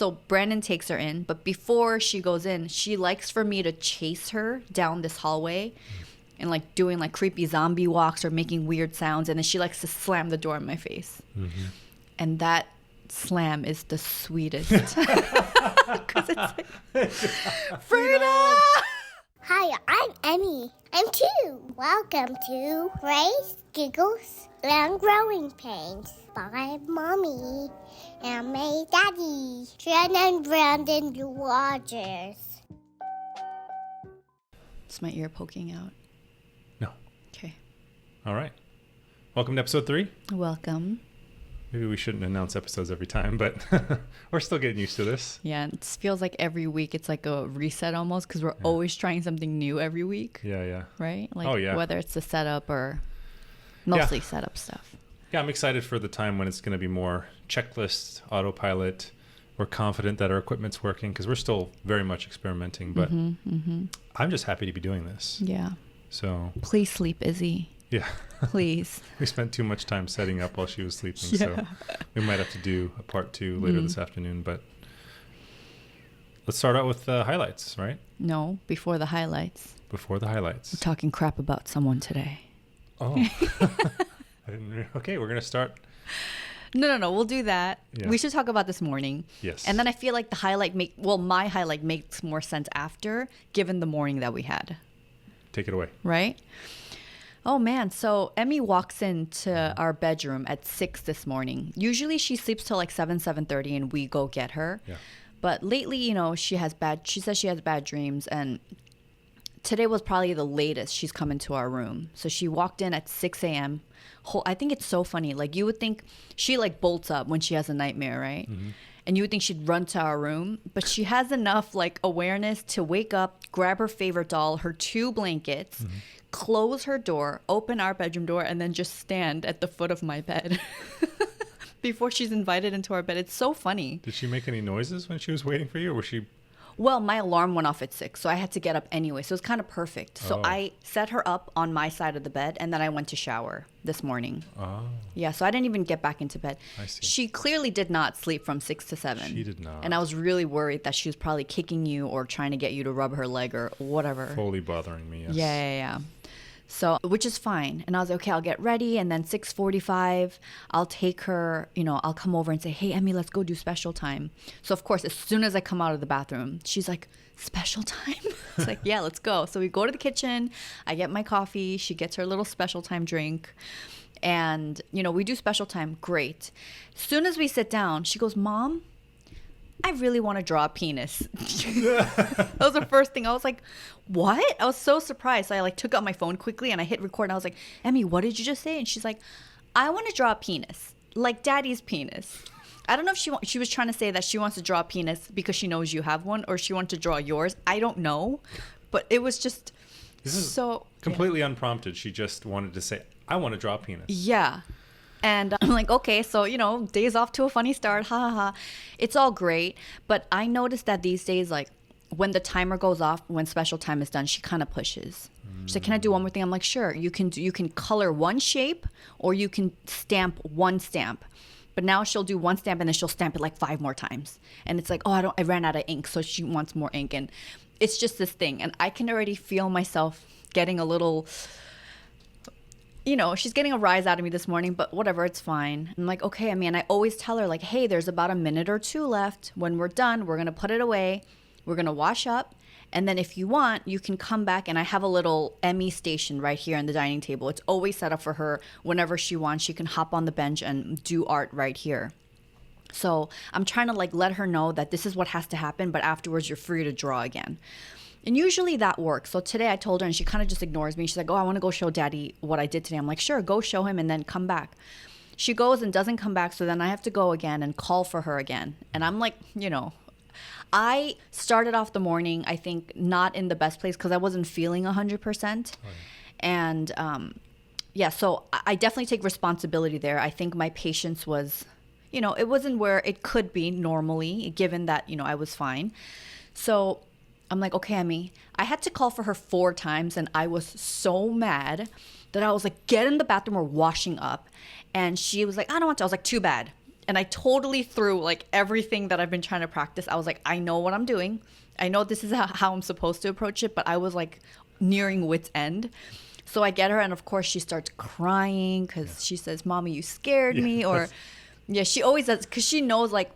So Brandon takes her in, but before she goes in, she likes for me to chase her down this hallway and like doing like creepy zombie walks or making weird sounds. And then she likes to slam the door in my face. Mm-hmm. And that slam is the sweetest. Because it's like, Frida! Hi, I'm Emmy. I'm 2. Welcome to Grace, Giggles, and Growing Pains by Mommy and my daddy, Jen and Brandon Rogers. Is my ear poking out? No. Okay. All right. Welcome to episode 3. Welcome. Maybe we shouldn't announce episodes every time, but we're still getting used to this. Yeah, it feels like every week it's like a reset almost because we're always trying something new every week. Yeah. Right? Like whether it's the setup or mostly setup stuff. Yeah, I'm excited for the time when it's going to be more checklist, autopilot. We're confident that our equipment's working because we're still very much experimenting, but I'm just happy to be doing this. Yeah. So please sleep, Izzy. Yeah. Please. We spent too much time setting up while she was sleeping, so we might have to do a part 2 later this afternoon, but let's start out with the highlights, right? No, before the highlights. Before the highlights. We're talking crap about someone today. Oh. Okay, we're going to start. No, we'll do that. Yeah. We should talk about this morning. Yes. And then I feel like my highlight makes more sense after, given the morning that we had. Take it away. Right? Oh man, so Emmy walks into our bedroom at 6 this morning. Usually she sleeps till like 7:30 and we go get her. Yeah. But lately, she says she has bad dreams, and today was probably the latest she's come into our room. So she walked in at 6 a.m. I think it's so funny. Like you would think she like bolts up when she has a nightmare, right? Mm-hmm. And you would think she'd run to our room, but she has enough like awareness to wake up, grab her favorite doll, her 2 blankets, close her door, open our bedroom door, and then just stand at the foot of my bed before she's invited into our bed. It's so funny. Did she make any noises when she was waiting for you, or was she... Well, my alarm went off at 6, so I had to get up anyway. So it was kind of perfect. So I set her up on my side of the bed, and then I went to shower this morning. Oh. Yeah, so I didn't even get back into bed. I see. She clearly did not sleep from 6 to 7. She did not. And I was really worried that she was probably kicking you or trying to get you to rub her leg or whatever. Fully bothering me, yes. Yeah. So, which is fine. And I was like, okay, I'll get ready. And then 6:45, I'll take her, I'll come over and say, hey, Emmy, let's go do special time. So, of course, as soon as I come out of the bathroom, she's like, special time? It's like, yeah, let's go. So we go to the kitchen. I get my coffee. She gets her little special time drink. And, we do special time. Great. As soon as we sit down, she goes, Mom, I really want to draw a penis. That was the first thing. I was like, what? I was so surprised. So I like took out my phone quickly and I hit record and I was like, Emmy, what did you just say? And she's like, I want to draw a penis, like daddy's penis. I don't know if she was trying to say that she wants to draw a penis because she knows you have one, or she wanted to draw yours. I don't know. But it was just so completely unprompted. She just wanted to say, I want to draw a penis. Yeah. And I'm like, okay, so, day's off to a funny start. Ha ha ha. It's all great. But I noticed that these days, like, when the timer goes off, when special time is done, she kind of pushes. She's like, can I do one more thing? I'm like, sure. You can color one shape, or you can stamp one stamp. But now she'll do one stamp and then she'll stamp it like 5 more times. And it's like, I ran out of ink, so she wants more ink. And it's just this thing. And I can already feel myself getting a little... she's getting a rise out of me this morning, but whatever, it's fine. I'm like, okay, and I always tell her, like, hey, there's about a minute or 2 left. When we're done, we're going to put it away. We're going to wash up. And then if you want, you can come back, and I have a little Emmy station right here on the dining table. It's always set up for her. Whenever she wants, she can hop on the bench and do art right here. So I'm trying to, like, let her know that this is what has to happen, but afterwards you're free to draw again. And usually that works. So today I told her, and she kind of just ignores me. She's like, I want to go show daddy what I did today. I'm like, sure, go show him and then come back. She goes and doesn't come back. So then I have to go again and call for her again. And I'm like, I started off the morning, I think, not in the best place because I wasn't feeling 100%. Oh, yeah. And so I definitely take responsibility there. I think my patience was, it wasn't where it could be normally, given that, I was fine. So I'm like, okay, Emmy, I had to call for her 4 times, and I was so mad that I was like, get in the bathroom, we're washing up. And she was like, I don't want to. I was like, too bad. And I totally threw like everything that I've been trying to practice. I was like, I know what I'm doing. I know this is how I'm supposed to approach it, but I was like nearing wit's end. So I get her, and of course she starts crying because she says, Mommy, you scared me. Or, yeah, she always does, because she knows, like,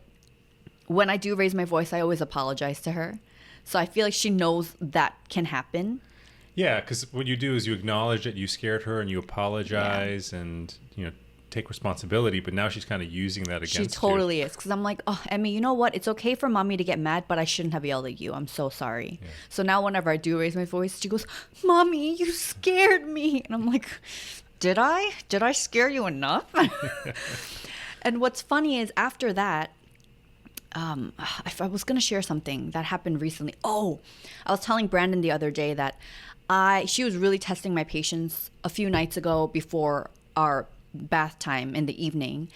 when I do raise my voice, I always apologize to her. So I feel like she knows that can happen. Yeah, because what you do is you acknowledge that you scared her and you apologize and, take responsibility, but now she's kind of using that against you. She totally is, because I'm like, oh, Emmy, you know what? It's okay for Mommy to get mad, but I shouldn't have yelled at you. I'm so sorry. Yeah. So now whenever I do raise my voice, she goes, Mommy, you scared me. And I'm like, did I? Did I scare you enough? And what's funny is after that, I was going to share something that happened recently. Oh, I was telling Brandon the other day that she was really testing my patience a few nights ago before our bath time in the evening,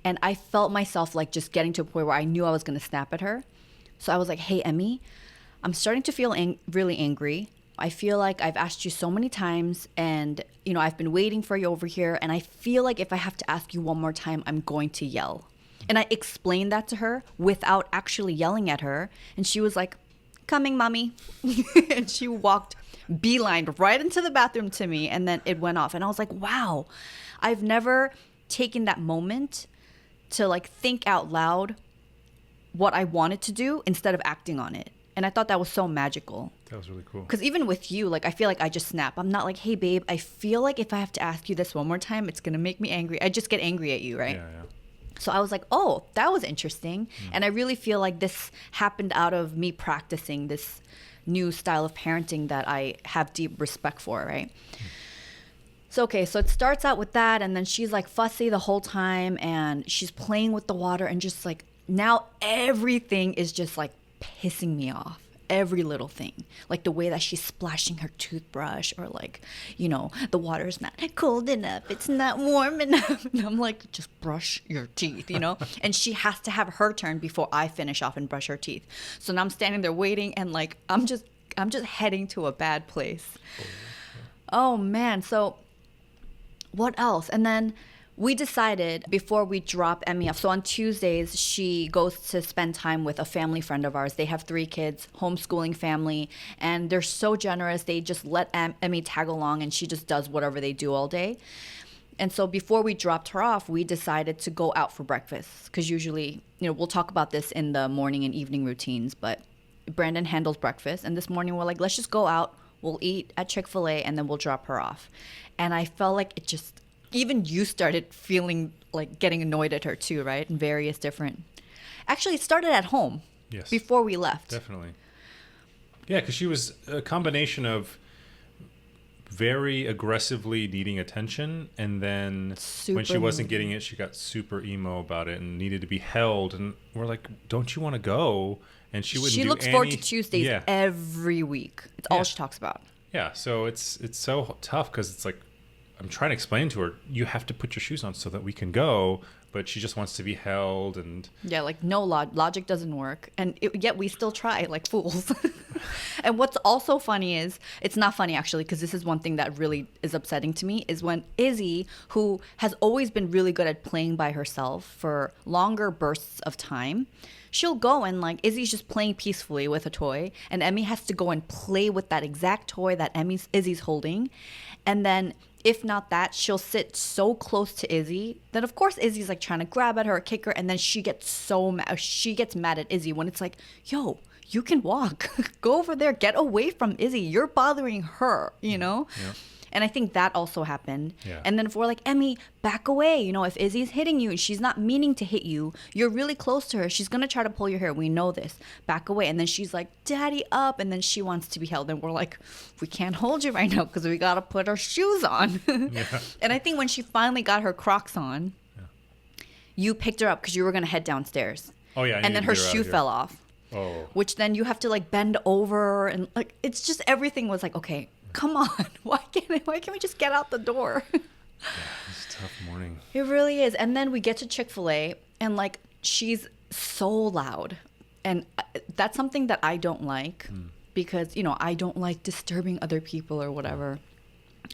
and I felt myself like just getting to a point where I knew I was going to snap at her. So I was like, hey, Emmy, I'm starting to feel really angry. I feel like I've asked you so many times, and I've been waiting for you over here, and I feel like if I have to ask you one more time, I'm going to yell. And I explained that to her without actually yelling at her, and she was like, coming, Mommy. And she walked beeline right into the bathroom to me, and then it went off. And I was like, wow, I've never taken that moment to like think out loud what I wanted to do instead of acting on it. And I thought that was so magical. That was really cool. Because even with you, like, I feel like I just snap. I'm not like, hey, babe, I feel like if I have to ask you this one more time, it's going to make me angry. I just get angry at you, right? Yeah. So I was like, oh, that was interesting. And I really feel like this happened out of me practicing this new style of parenting that I have deep respect for, right? So, okay, so it starts out with that, and then she's like fussy the whole time, and she's playing with the water, and just like now everything is just like pissing me off. Every little thing, like the way that she's splashing her toothbrush, or like, the water's not cold enough, it's not warm enough. And I'm like, just brush your teeth, And she has to have her turn before I finish off and brush her teeth. So now I'm standing there waiting, and like I'm just heading to a bad place. Oh man. So what else? And then we decided before we drop Emmy off. So on Tuesdays, she goes to spend time with a family friend of ours. They have 3 kids, homeschooling family, and they're so generous. They just let Emmy tag along, and she just does whatever they do all day. And so before we dropped her off, we decided to go out for breakfast, because usually, we'll talk about this in the morning and evening routines, but Brandon handles breakfast. And this morning we're like, let's just go out. We'll eat at Chick-fil-A, and then we'll drop her off. And I felt like it just... Even you started feeling like getting annoyed at her too, right? In various different... Actually, it started at home. Yes. Before we left. Definitely. Yeah, because she was a combination of very aggressively needing attention, and then when she wasn't getting it, she got super emo about it and needed to be held. And we're like, don't you want to go? And she wouldn't do She looks forward to Tuesdays every week. It's all she talks about. Yeah, so it's so tough, because it's like, I'm trying to explain to her, you have to put your shoes on so that we can go, but she just wants to be held. And yeah, like no logic doesn't work, and yet we still try like fools. And what's also funny is, it's not funny actually, because this is one thing that really is upsetting to me, is when Izzy, who has always been really good at playing by herself for longer bursts of time, she'll go and like Izzy's just playing peacefully with a toy, and Emmy has to go and play with that exact toy that Izzy's holding. And then if not that, she'll sit so close to Izzy that of course Izzy's like trying to grab at her or kick her, and then she gets so mad. She gets mad at Izzy when it's like, yo, you can walk. Go over there, get away from Izzy. You're bothering her, Yeah. And I think that also happened. Yeah. And then if we're like, Emmy, back away. If Izzy's hitting you and she's not meaning to hit you, you're really close to her. She's going to try to pull your hair. We know this. Back away. And then she's like, Daddy, up. And then she wants to be held. And we're like, we can't hold you right now because we got to put our shoes on. Yeah. And I think when she finally got her Crocs on, you picked her up because you were going to head downstairs. Oh, yeah. And then her shoe fell off. Oh. Which then you have to like bend over, and like it's just everything was like, okay, come on, why can't we just get out the door? Yeah, it's a tough morning. It really is. And then we get to Chick-fil-A, and like she's so loud, and that's something that I don't like, because I don't like disturbing other people or whatever.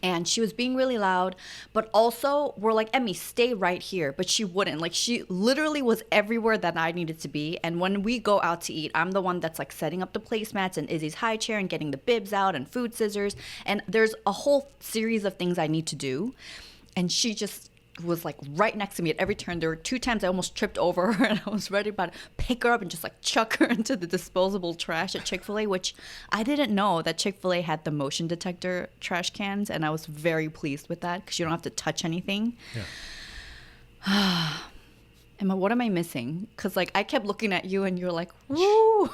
And she was being really loud, but also we're like, Emmy, stay right here. But she wouldn't. Like, she literally was everywhere that I needed to be. And when we go out to eat, I'm the one that's like setting up the placemats and Izzy's high chair and getting the bibs out and food scissors. And there's a whole series of things I need to do. And she just was like right next to me at every turn. There were 2 times I almost tripped over her and I was ready about to pick her up and just like chuck her into the disposable trash at Chick-fil-A, which I didn't know that Chick-fil-A had the motion detector trash cans, and I was very pleased with that because you don't have to touch anything. Emma, what am I missing? Because like I kept looking at you and you're like, woo.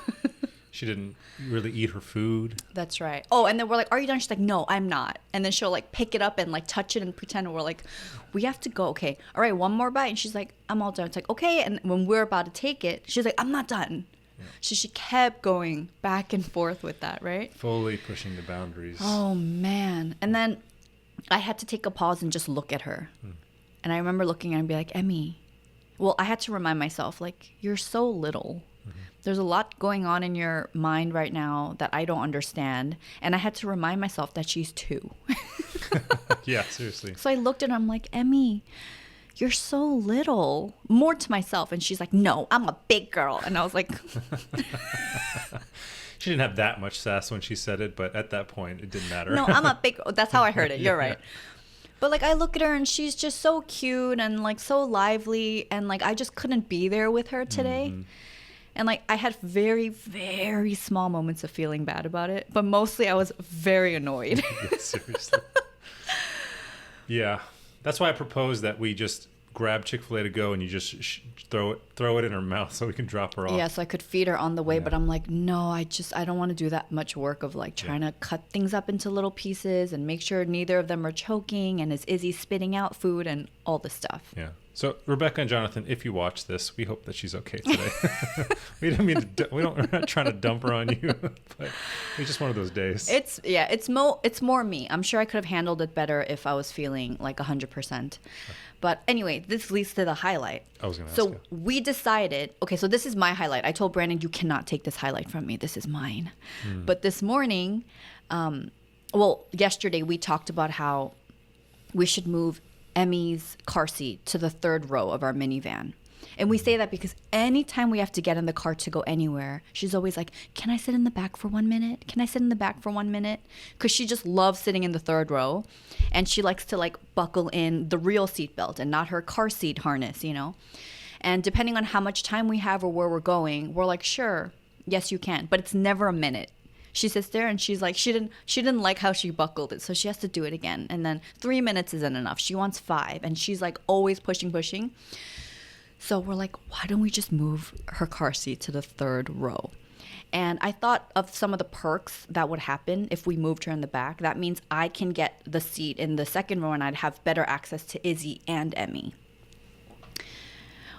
She didn't really eat her food. That's right. Oh, and then we're like, are you done? She's like, no, I'm not. And then she'll like pick it up and like touch it and pretend we're like, we have to go. Okay. All right, one more bite. And she's like, I'm all done. It's like, okay. And when we're about to take it, she's like, I'm not done. Yeah. So she kept going back and forth with that, right? Fully pushing the boundaries. Oh, man. And then I had to take a pause and just look at her. And I remember looking at her and be like, Emmy. Well, I had to remind myself, like, you're so little. There's a lot going on in your mind right now that I don't understand. And I had to remind myself that she's 2. Yeah, seriously. So I looked at her, I'm like, Emmy, you're so little. More to myself. And she's like, no, I'm a big girl. And I was like... She didn't have that much sass when she said it, but at that point, it didn't matter. No, I'm a big... That's how I heard it. You're right. But like I look at her and she's just so cute and like so lively. And like I just couldn't be there with her today. And like I had very, very small moments of feeling bad about it, but mostly I was very annoyed. Yeah, seriously. Yeah, that's why I proposed that we just grab Chick-fil-A to go and you just throw it in her mouth so we can drop her off. Yeah, so I could feed her on the way, but I'm like, no, I don't want to do that much work of like trying to cut things up into little pieces and make sure neither of them are choking and is Izzy spitting out food and all this stuff. Yeah. So Rebecca and Jonathan, if you watch this, we hope that she's okay today. We don't mean to. We're not trying to dump her on you, but it's just one of those days. It's more me. I'm sure I could have handled it better if I was feeling like 100%. But anyway, this leads to the highlight. I was going to ask you. So we decided. Okay, so this is my highlight. I told Brandon, you cannot take this highlight from me. This is mine. But this morning, yesterday we talked about how we should move Emmy's car seat to the 3rd row of our minivan. And we say that because anytime we have to get in the car to go anywhere, she's always like, can I sit in the back for 1 minute? Can I sit in the back for 1 minute? Because she just loves sitting in the 3rd row. And she likes to like buckle in the real seatbelt and not her car seat harness, you know? And depending on how much time we have or where we're going, we're like, sure, yes, you can. But it's never a minute. She sits there and she's like, she didn't like how she buckled it, so she has to do it again. And then 3 minutes isn't enough. She wants 5, and she's like always pushing. So we're like, why don't we just move her car seat to the 3rd row? And I thought of some of the perks that would happen if we moved her in the back. That means I can get the seat in the 2nd row, and I'd have better access to Izzy and Emmy.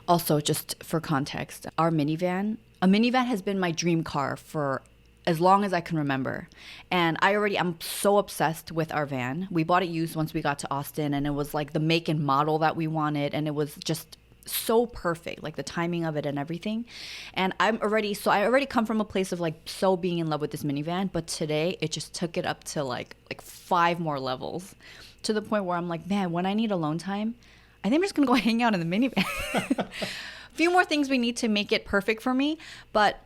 Also, just for context, a minivan has been my dream car for as long as I can remember. And I'm so obsessed with our van. We bought it used once we got to Austin, and it was like the make and model that we wanted, and it was just so perfect, like the timing of it and everything. And I already come from a place of like so being in love with this minivan, but today it just took it up to like 5 more levels, to the point where I'm like, man, when I need alone time, I think I'm just gonna go hang out in the minivan. A few more things we need to make it perfect for me, but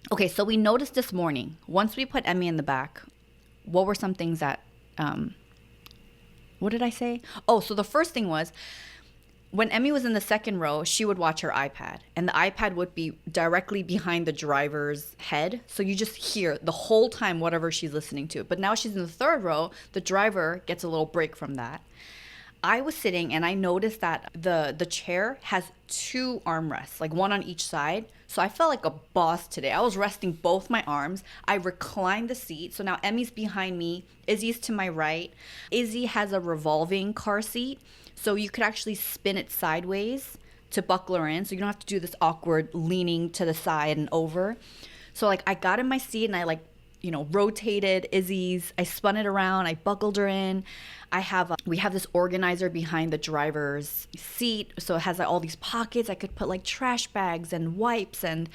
okay, so we noticed this morning, once we put Emmy in the back, what were some things that, what did I say? Oh, so the first thing was, when Emmy was in the 2nd row, she would watch her iPad, and the iPad would be directly behind the driver's head. So you just hear the whole time whatever she's listening to. But now she's in the 3rd row, the driver gets a little break from that. I was sitting and I noticed that the chair has 2 armrests, like one on each side. So I felt like a boss today. I was resting both my arms. I reclined the seat. So now Emmy's behind me. Izzy's to my right. Izzy has a revolving car seat. So you could actually spin it sideways to buckle her in. So you don't have to do this awkward leaning to the side and over. So like I got in my seat and I rotated Izzy's. I spun it around. I buckled her in. We have this organizer behind the driver's seat, so it has like all these pockets. I could put like trash bags and wipes and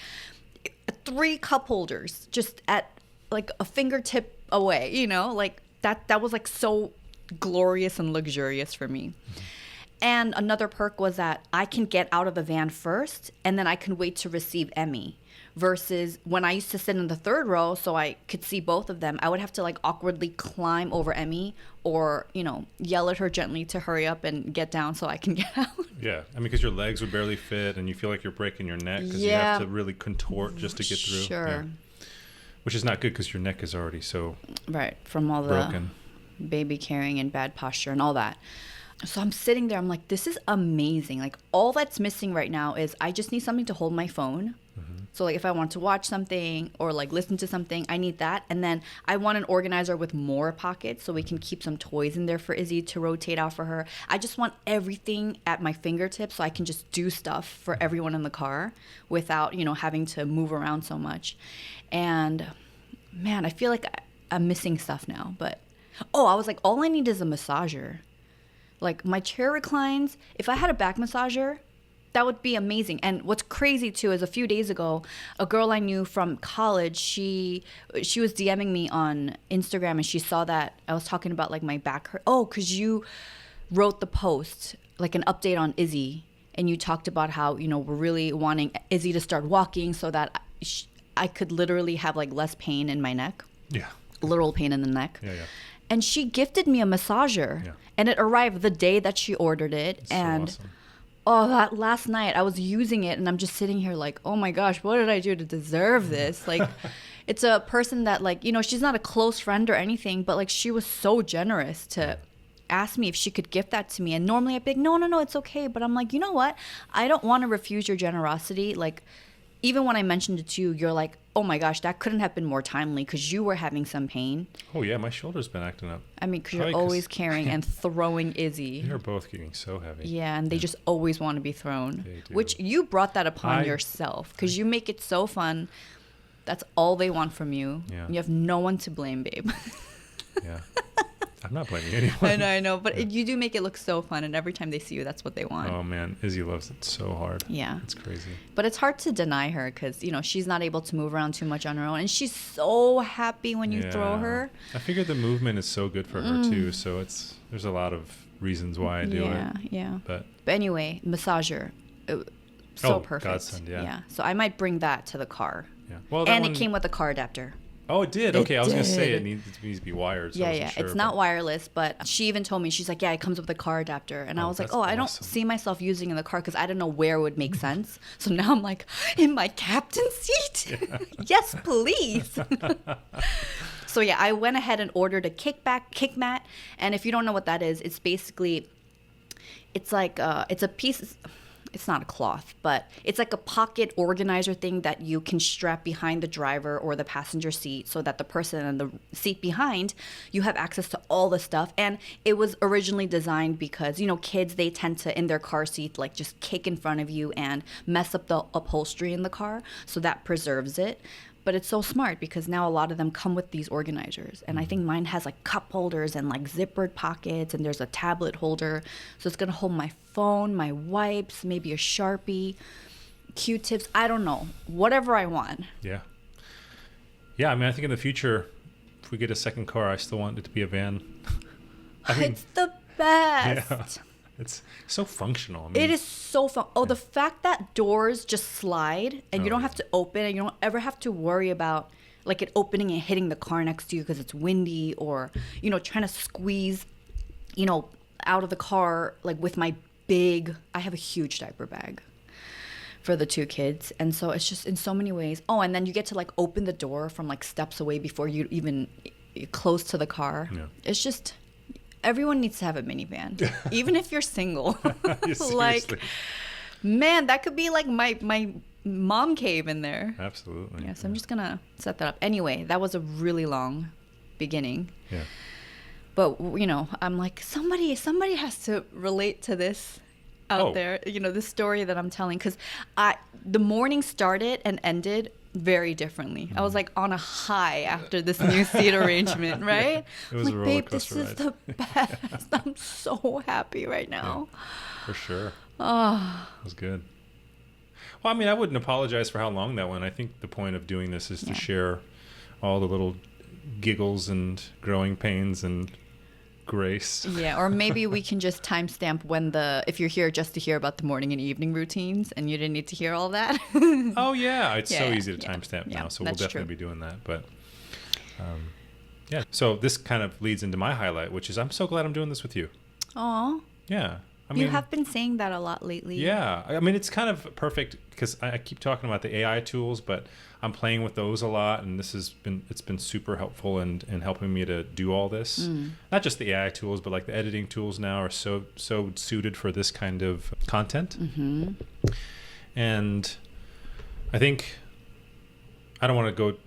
3 cup holders just at like a fingertip away, like that was like so glorious and luxurious for me. And another perk was that I can get out of the van first, and then I can wait to receive Emmy. Versus when I used to sit in the third row so I could see both of them, I would have to like awkwardly climb over Emmy or, you know, yell at her gently to hurry up and get down so I can get out. Yeah. I mean, because your legs would barely fit and you feel like you're breaking your neck because you have to really contort just to get through. Sure. Yeah. Which is not good because your neck is already so right, from all broken. The baby carrying and bad posture and all that. So I'm sitting there, I'm like, this is amazing. Like, all that's missing right now is I just need something to hold my phone. So like if I want to watch something or like listen to something, I need that. And then I want an organizer with more pockets so we can keep some toys in there for Izzy to rotate out for her. I just want everything at my fingertips so I can just do stuff for everyone in the car without, you know, having to move around so much. And man, I feel like I'm missing stuff now. But I was like, all I need is a massager. Like, my chair reclines. If I had a back massager, that would be amazing. And what's crazy too is a few days ago, a girl I knew from college, she was DMing me on Instagram, and she saw that I was talking about like my back hurt. Oh, because you wrote the post, like an update on Izzy, and you talked about how, you know, we're really wanting Izzy to start walking so that I could literally have like less pain in my neck. Yeah. Literal pain in the neck. Yeah. And she gifted me a massager, and it arrived the day that she ordered it. It's and so awesome. that last night I was using it, and I'm just sitting here like, oh my gosh, what did I do to deserve this? Like, it's a person that, like, you know, she's not a close friend or anything, but like, she was so generous to ask me if she could gift that to me. And normally I'd be like, no, it's okay. But I'm like, you know what? I don't want to refuse your generosity. Like, even when I mentioned it to you, you're like, oh my gosh, that couldn't have been more timely because you were having some pain. Oh, yeah, my shoulder's been acting up. I mean, because you're always carrying and throwing Izzy. They're both getting so heavy. Yeah, and they just always want to be thrown. They do. Which you brought that upon yourself because you make it so fun. That's all they want from you. Yeah. You have no one to blame, babe. Yeah. I'm not blaming anyone. I know. But you do make it look so fun, and every time they see you, that's what they want. Oh, man. Izzy loves it so hard. Yeah. It's crazy. But it's hard to deny her because, you know, she's not able to move around too much on her own. And she's so happy when you throw her. I figured the movement is so good for her, too. So there's a lot of reasons why I do it. Yeah. But anyway, massager. So perfect. Godsend, yeah. So I might bring that to the car. Yeah. Well, and it came with a car adapter. Oh, it did? Okay, I was going to say it needs to be wired. So Yeah. Sure, it's not wireless, but she even told me, she's like, yeah, it comes with a car adapter. And I was like, I don't see myself using in the car because I don't know where it would make sense. So now I'm like, in my captain's seat? Yeah. Yes, please. So yeah, I went ahead and ordered a kick mat. And if you don't know what that is, it's basically, it's like, it's a piece... It's not a cloth, but it's like a pocket organizer thing that you can strap behind the driver or the passenger seat so that the person in the seat behind, you have access to all the stuff. And it was originally designed because, you know, kids, they tend to, in their car seat, like just kick in front of you and mess up the upholstery in the car. So that preserves it. But it's so smart because now a lot of them come with these organizers. And I think mine has like cup holders and like zippered pockets, and there's a tablet holder. So it's going to hold my phone, my wipes, maybe a Sharpie, Q-tips. I don't know. Whatever I want. Yeah. Yeah, I mean, I think in the future, if we get a second car, I still want it to be a van. I mean, it's the best. Yeah. It's so functional. I mean, it is so fun. Oh, the fact that doors just slide and you don't have to open, and you don't ever have to worry about like it opening and hitting the car next to you because it's windy, or, you know, trying to squeeze, you know, out of the car, like with my I have a huge diaper bag for the two kids. And so it's just in so many ways. Oh, and then you get to like open the door from like steps away before you even close to the car. Yeah. It's just... Everyone needs to have a minivan, even if you're single. Like, man, that could be like my mom cave in there. Absolutely. Yeah, so I'm just going to set that up. Anyway, that was a really long beginning. Yeah. But, you know, I'm like, somebody has to relate to this out there. You know, this story that I'm telling. Because the morning started and ended very differently. I was like on a high after this new seat arrangement, right? Yeah, it was like, a roller babe, coaster this is the best. I'm so happy right now. Yeah, for sure. Oh. It was good. Well, I mean, I wouldn't apologize for how long that went. I think the point of doing this is to share all the little giggles and growing pains and grace. Yeah, or maybe we can just timestamp if you're here just to hear about the morning and evening routines and you didn't need to hear all that. Oh yeah, it's so Yeah, easy to yeah, timestamp yeah, now, so we'll that's definitely true. be doing that. But yeah, so this kind of leads into my highlight, which is I'm so glad I'm doing this with you. Aw, Yeah, I you mean, have been saying that a lot lately. yeah, I mean, it's kind of perfect because I keep talking about the AI tools, but I'm playing with those a lot, and it's been super helpful in helping me to do all this. Not just the AI tools, but like the editing tools now are so suited for this kind of content. And I think I don't want to go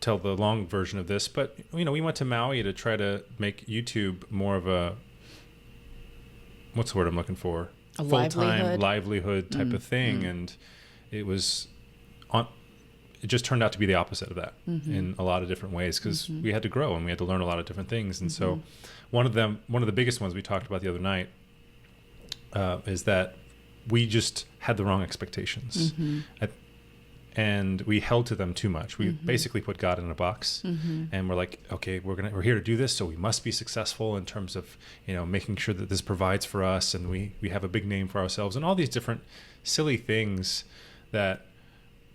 tell the long version of this, but we went to Maui to try to make YouTube more of a, what's the word I'm looking for? A Full-time livelihood type of thing. And it just turned out to be the opposite of that in a lot of different ways, because we had to grow and we had to learn a lot of different things. And so one of the biggest ones we talked about the other night is that we just had the wrong expectations. And we held to them too much. We basically put God in a box, and we're like, okay, we're here to do this, so we must be successful in terms of making sure that this provides for us, and we have a big name for ourselves, and all these different silly things that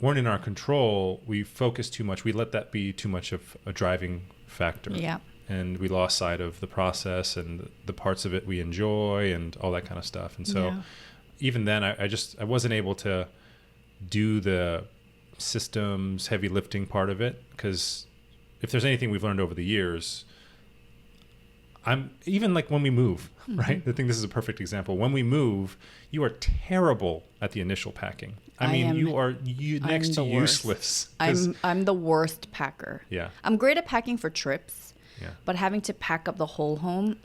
weren't in our control. We focused too much. We let that be too much of a driving factor. Yeah. And we lost sight of the process and the parts of it we enjoy and all that kind of stuff. And so even then, I wasn't able to do the systems heavy lifting part of it, because if there's anything we've learned over the years, I'm even like when we move, right? I think this is a perfect example. When we move, you are terrible at the initial packing. I mean, you are next to useless. I'm the worst packer. Yeah. I'm great at packing for trips. Yeah. But having to pack up the whole home.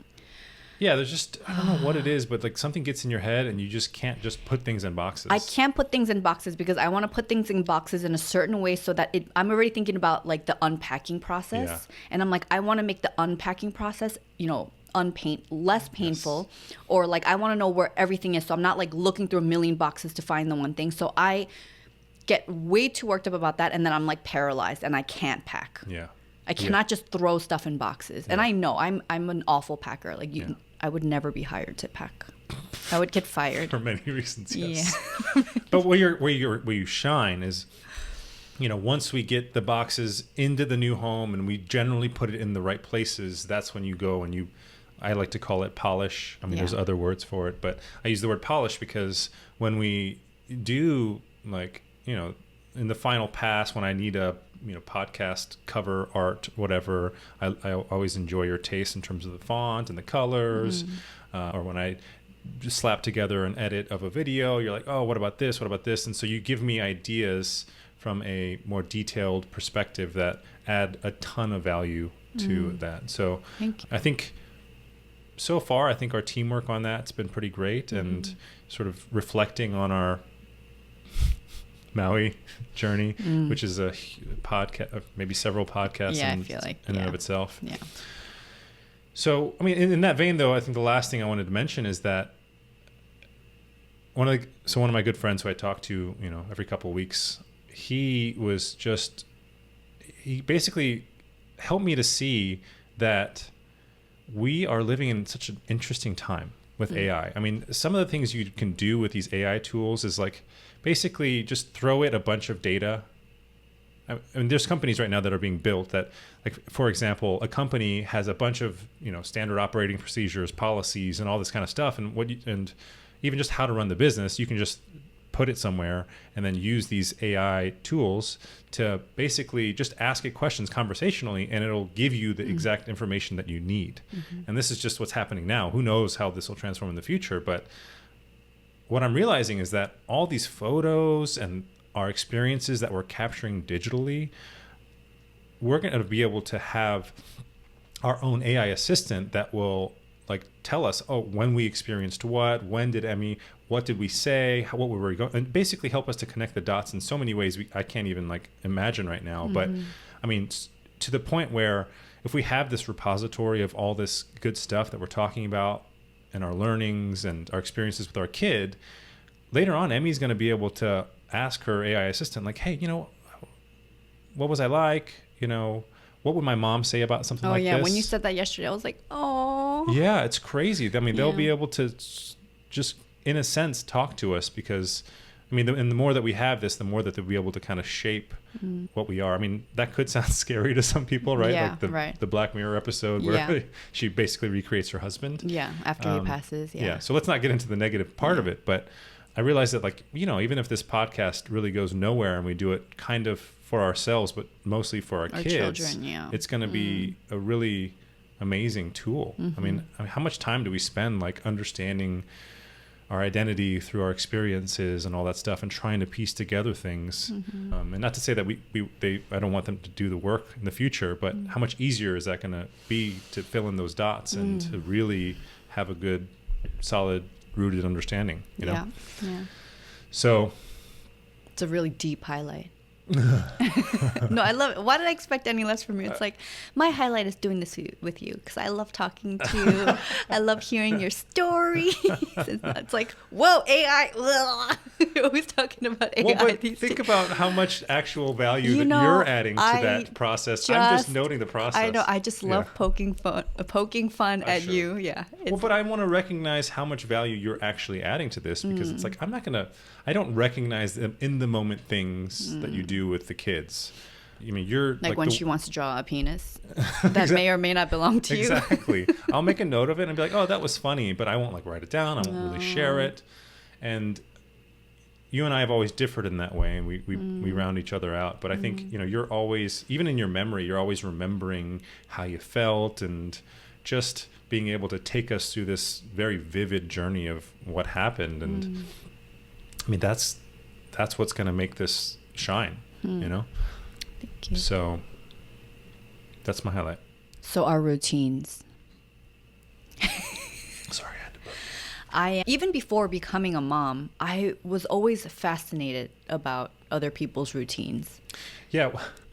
Yeah, there's just, I don't know what it is, but like something gets in your head and you just can't just put things in boxes. I can't put things in boxes because I want to put things in boxes in a certain way so that I'm already thinking about like the unpacking process. Yeah. And I'm like, I want to make the unpacking process, less painful. Yes. Or like, I want to know where everything is. So I'm not like looking through a million boxes to find the one thing. So I get way too worked up about that. And then I'm like paralyzed and I can't pack. Yeah. I cannot just throw stuff in boxes. Yeah. And I know I'm an awful packer. Like I would never be hired to pack. I would get fired. For many reasons, yes. Yeah. But where you shine is, once we get the boxes into the new home and we generally put it in the right places, that's when you go and I like to call it polish. I mean, there's other words for it, but I use the word polish because when we do in the final pass, when I need a podcast cover art, whatever, I always enjoy your taste in terms of the font and the colors. Or when I just slap together an edit of a video, you're like, oh, what about this? What about this? And so you give me ideas from a more detailed perspective that add a ton of value to that. So I think so far, our teamwork on that's been pretty great, and sort of reflecting on our Maui journey, which is a podcast, maybe several podcasts in and of itself. Yeah. So, I mean, in that vein, though, I think the last thing I wanted to mention is that one of my good friends who I talk to, every couple of weeks, he basically helped me to see that we are living in such an interesting time with AI. I mean, some of the things you can do with these AI tools is like basically just throw it a bunch of data. I mean, there's companies right now that are being built that, like, for example, a company has a bunch of, standard operating procedures, policies, and all this kind of stuff. And and even just how to run the business, you can just put it somewhere and then use these AI tools to basically just ask it questions conversationally, and it'll give you the exact information that you need. And this is just what's happening now. Who knows how this will transform in the future? But what I'm realizing is that all these photos and our experiences that we're capturing digitally, we're going to be able to have our own AI assistant that will tell us, oh, when we experienced what, when did Emmy, what did we say, what were we going, and basically help us to connect the dots in so many ways I can't even imagine right now. But I mean, to the point where if we have this repository of all this good stuff that we're talking about and our learnings and our experiences with our kid, later on, Emmy's going to be able to ask her AI assistant, like, hey, what was I like? What would my mom say about something like this? Oh, yeah. When you said that yesterday, I was like, oh. Yeah, it's crazy. I mean, they'll Yeah. be able to just, in a sense, talk to us because, I mean, and the more that we have this, the more that they'll be able to kind of shape what we are. I mean, that could sound scary to some people, right? Yeah, Like the Black Mirror episode where Yeah. she basically recreates her husband. Yeah, after he passes. Yeah. So let's not get into the negative part of it, but I realize that, like, you know, even if this podcast really goes nowhere and we do it kind of for ourselves, but mostly for our kids, children, yeah. it's going to be a really amazing tool. I mean, how much time do we spend like understanding our identity through our experiences and all that stuff and trying to piece together things? And not to say that I don't want them to do the work in the future, but how much easier is that going to be to fill in those dots and to really have a good, solid, rooted understanding, you know? Yeah. So It's a really deep highlight. No, I love it. Why did I expect any less from you? It's like, my highlight is doing this with you because I love talking to you. I love hearing your stories. It's like, whoa, AI. You're always talking about AI. well, but these think days. about how much actual value You that know, you're adding to I that process. I'm just noting the process. I know. I just love Yeah. poking fun at sure. you. Yeah. Well, but I want to recognize how much value you're actually adding to this because it's like I don't recognize the in the moment things that you do with the kids. I mean, you're like when she wants to draw a penis that may or may not belong to you. Exactly. I'll make a note of it and be like, oh, that was funny, but I won't like write it down. I won't really share it. And you and I have always differed in that way, and we round each other out. But I think, you know, you're always, even in your memory, you're always remembering how you felt and just being able to take us through this very vivid journey of what happened. And I mean, that's what's going to make this shine, you know? Thank you. So that's my highlight. So our routines. Sorry, I had to burp. Even before becoming a mom, I was always fascinated about other people's routines. Yeah,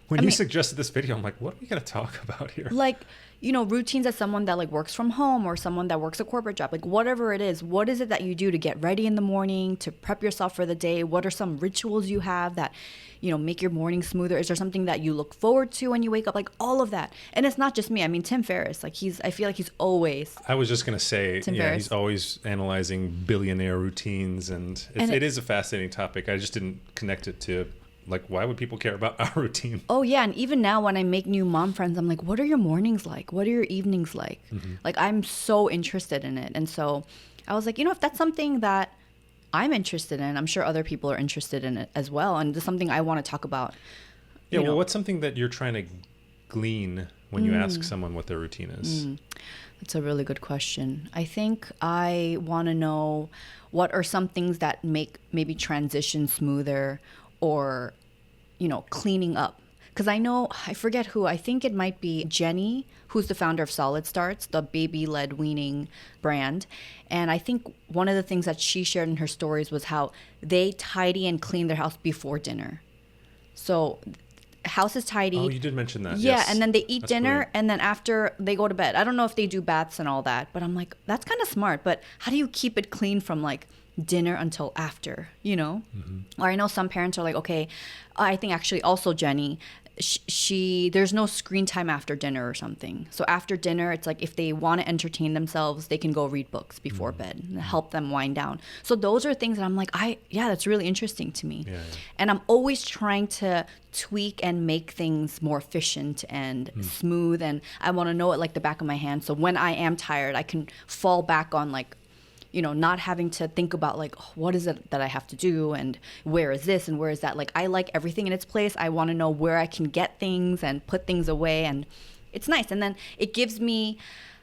when I you mean- suggested this video, I'm like, what are we going to talk about here? Like, you know, routines as someone that like works from home or someone that works a corporate job, like whatever it is, what is it that you do to get ready in the morning, to prep yourself for the day? What are some rituals you have that, you know, make your morning smoother? Is there something that you look forward to when you wake up? Like all of that. And it's not just me. I mean, Tim Ferriss, like I feel like he's always. I was just going to say, Tim yeah, Ferriss. he's always analyzing billionaire routines, and it is a fascinating topic. I just didn't connect it to, like, why would people care about our routine? Oh, yeah. And even now when I make new mom friends, I'm like, what are your mornings like? What are your evenings like? Like, I'm so interested in it. And so I was like, you know, if that's something that I'm interested in, I'm sure other people are interested in it as well. And it's something I want to talk about. Yeah, you know. well, what's something that you're trying to glean when you ask someone what their routine is? That's a really good question. I think I want to know what are some things that make maybe transition smoother, or, you know, cleaning up. Because I know, I forget who, I think it might be Jenny, who's the founder of Solid Starts, the baby-led weaning brand. And I think one of the things that she shared in her stories was how they tidy and clean their house before dinner. So house is tidy. Oh, you did mention that. Yeah, Yes. and then they eat That's dinner, brilliant. and then after they go to bed. I don't know if they do baths and all that, but I'm like, that's kind of smart. But how do you keep it clean from like dinner until after, you know? Or I know some parents are like, okay, I think actually also Jenny, she there's no screen time after dinner or something. So after dinner, it's like if they want to entertain themselves, they can go read books before bed and help them wind down. So those are things that I'm like, yeah, that's really interesting to me. Yeah. And I'm always trying to tweak and make things more efficient and smooth. And I want to know it like the back of my hand. So when I am tired, I can fall back on like, you know, not having to think about like, oh, what is it that I have to do and where is this and where is that? Like, I like everything in its place. I want to know where I can get things and put things away. And it's nice. And then it gives me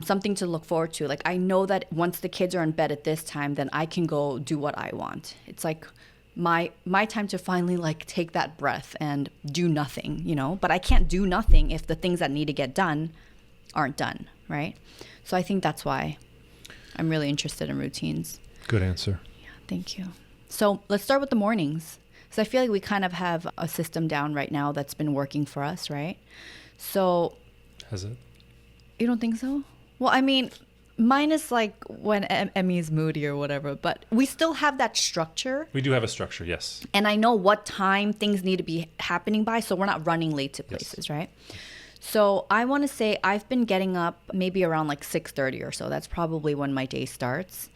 something to look forward to. Like, I know that once the kids are in bed at this time, then I can go do what I want. It's like my time to finally like take that breath and do nothing, you know? But I can't do nothing if the things that need to get done aren't done, right? So I think that's why I'm really interested in routines. Good answer. Yeah, thank you. So let's start with the mornings. So I feel like we kind of have a system down right now that's been working for us, right? So Has it? you don't think so? Well, I mean, mine is like when Emmy's moody or whatever, but we still have that structure. We do have a structure, yes. And I know what time things need to be happening by, so we're not running late to places, right? So I want to say I've been getting up maybe around like 6:30 or so. That's probably when my day starts.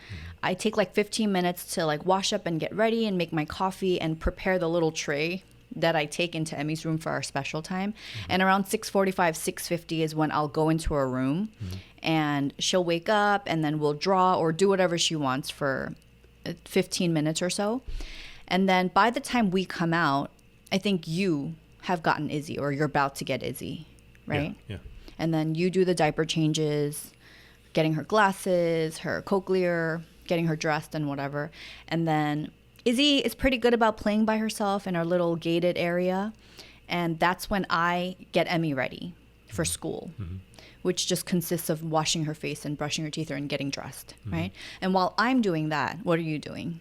I take like 15 minutes to like wash up and get ready and make my coffee and prepare the little tray that I take into Emmy's room for our special time. And around 6:45, 6:50 is when I'll go into her room and she'll wake up and then we'll draw or do whatever she wants for 15 minutes or so. And then by the time we come out, I think you have gotten Izzy or you're about to get Izzy, right? Yeah. And then you do the diaper changes, getting her glasses, her cochlear, getting her dressed and whatever. And then Izzy is pretty good about playing by herself in our little gated area. And that's when I get Emmy ready for school, which just consists of washing her face and brushing her teeth and getting dressed, right? And while I'm doing that, what are you doing?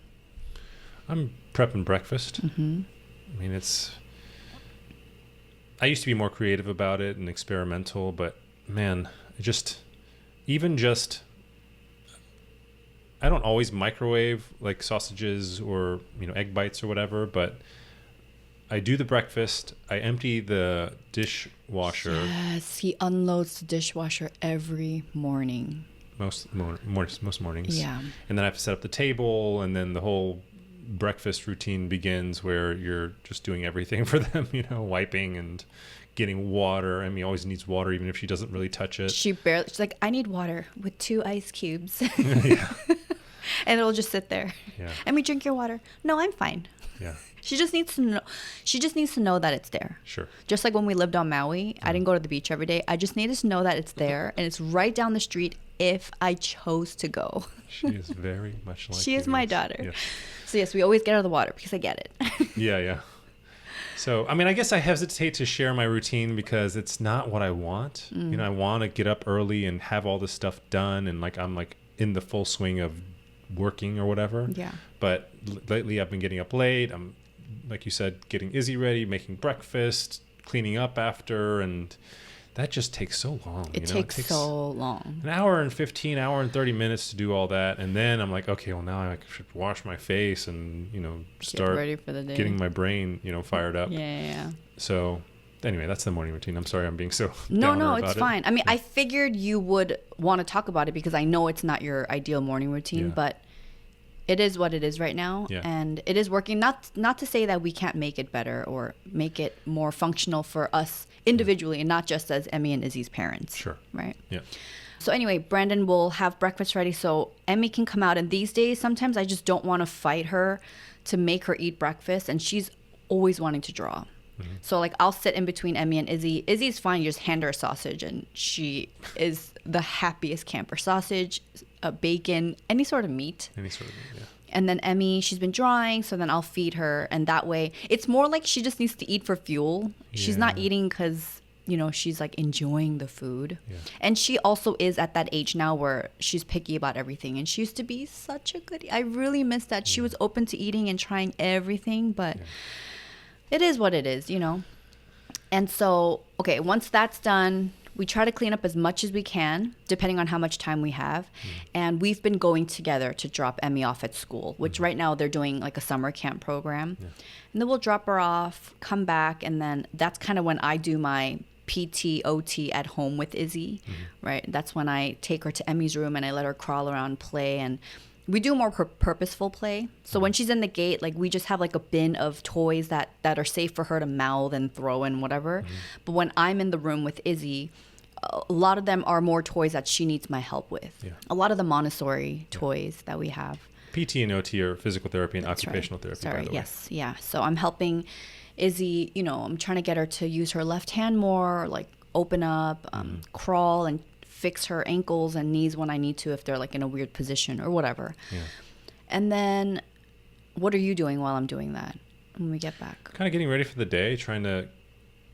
I'm prepping breakfast. I mean, I used to be more creative about it and experimental, but man, I don't always microwave like sausages or, egg bites or whatever, but I do the breakfast. I empty the dishwasher. Yes, he unloads the dishwasher every morning. Most mornings. Yeah. And then I have to set up the table, and then the whole breakfast routine begins where you're just doing everything for them, wiping and getting water. Emmy always needs water, even if she doesn't really touch it. She's like, I need water with 2 ice cubes. Yeah. And it'll just sit there. Yeah. Emmy, drink your water. No, I'm fine. Yeah. She just needs to know. She just needs to know that it's there. Sure. Just like when we lived on Maui, I didn't go to the beach every day. I just needed to know that it's there and it's right down the street if I chose to go. She is very much like she is my daughter. Yes. So yes, we always get her the water because I get it. Yeah. So, I mean, I guess I hesitate to share my routine because it's not what I want. I want to get up early and have all this stuff done, and I'm in the full swing of working or whatever. Yeah. But lately I've been getting up late. I'm, like you said, getting Izzy ready, making breakfast, cleaning up after, and that just takes so long. It takes so long. An hour and 15, hour and 30 minutes to do all that. And then I'm like, okay, well, now I should wash my face and, start get ready for the day. Getting my brain, fired up. Yeah. So anyway, that's the morning routine. I'm sorry I'm being so No, it's fine. I mean, I figured you would want to talk about it because I know it's not your ideal morning routine, but it is what it is right now. Yeah. And it is working. Not to say that we can't make it better or make it more functional for us individually and not just as Emmy and Izzy's parents. Sure. Right? Yeah. So anyway, Brandon will have breakfast ready so Emmy can come out. And these days, sometimes I just don't want to fight her to make her eat breakfast. And she's always wanting to draw. So I'll sit in between Emmy and Izzy. Izzy's fine. You just hand her a sausage and she is the happiest camper. Sausage, bacon, any sort of meat. Yeah. And then Emmy, she's been drawing, so then I'll feed her. And that way, it's more like she just needs to eat for fuel. She's not eating because, she's enjoying the food. Yeah. And she also is at that age now where she's picky about everything. And she used to be such a good, I really miss that. She was open to eating and trying everything, but it is what it is, And so, okay, once that's done, we try to clean up as much as we can, depending on how much time we have. And we've been going together to drop Emmy off at school, which right now they're doing a summer camp program. Yeah. And then we'll drop her off, come back, and then that's kind of when I do my PT, OT at home with Izzy, right? That's when I take her to Emmy's room and I let her crawl around, play, and we do more purposeful play. So when she's in the gate, we just have a bin of toys that are safe for her to mouth and throw and whatever. But when I'm in the room with Izzy, a lot of them are more toys that she needs my help with. Yeah. A lot of the Montessori toys that we have. PT and OT are physical therapy and occupational therapy, by the way. Yes, yeah. So I'm helping Izzy, I'm trying to get her to use her left hand more, open up, crawl, and fix her ankles and knees when I need to if they're in a weird position or whatever. Yeah. And then what are you doing while I'm doing that when we get back? Kind of getting ready for the day, trying to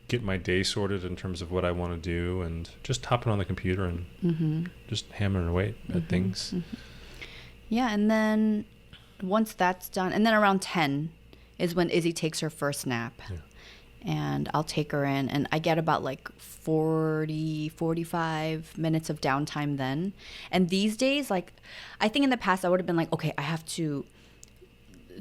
get my day sorted in terms of what I want to do and just hopping on the computer and just hammering away at things. Yeah, and then once that's done, and then around 10 is when Izzy takes her first nap. Yeah. And I'll take her in and I get about 45 minutes of downtime then. And these days, I think in the past I would have been okay, I have to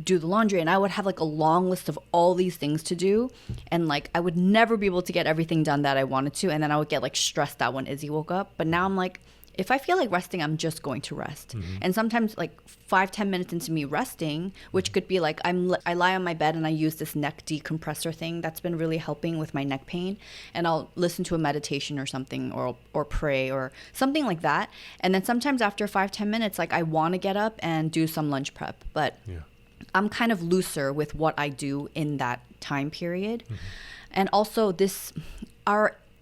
do the laundry, and I would have like a long list of all these things to do, and like I would never be able to get everything done that I wanted to, and then I would get like stressed out when Izzy woke up. But now I'm like, if I feel like resting, I'm just going to rest. And sometimes like 5-10 minutes into me resting, which could be like I lie on my bed and I use this neck decompressor thing that's been really helping with my neck pain, and I'll listen to a meditation or something, or pray or something like that. And then sometimes after 5-10 minutes, like I want to get up and do some lunch prep, but I'm kind of looser with what I do in that time period. And also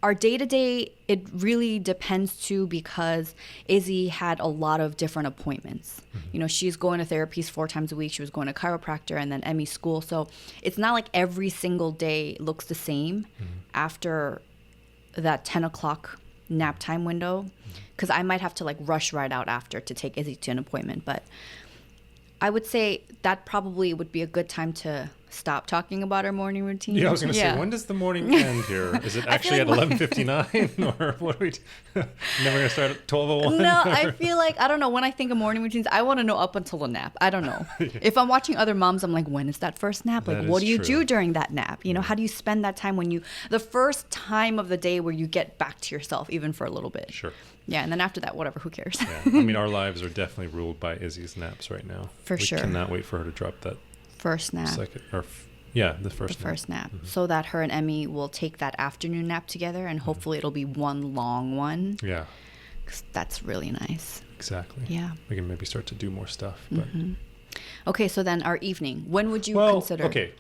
our day-to-day, it really depends too, because Izzy had a lot of different appointments. You know, she's going to therapies 4 times a week. She was going to chiropractor and then Emmy school. So it's not like every single day looks the same after that 10 o'clock nap time window, because I might have to like rush right out after to take Izzy to an appointment. But I would say that probably would be a good time to stop talking about our morning routine. Yeah, I was going to say, when does the morning end here? Is it actually at 11:59 or what are we? Then we're going to start at 12:01? No, I feel like, I don't know, when I think of morning routines, I want to know up until the nap. I don't know. If I'm watching other moms, I'm like, when is that first nap? Like, what do you do during that nap? You know, how do you spend that time the first time of the day where you get back to yourself, even for a little bit? Sure. Yeah, and then after that, whatever, who cares? Yeah. I mean, our lives are definitely ruled by Izzy's naps right now. For sure. We cannot wait for her to drop that first nap. The first nap. So that her and Emmy will take that afternoon nap together, and hopefully it'll be one long one. Yeah. 'Cause that's really nice. Exactly. Yeah. We can maybe start to do more stuff. But. Okay, so then our evening. When would you consider? Okay.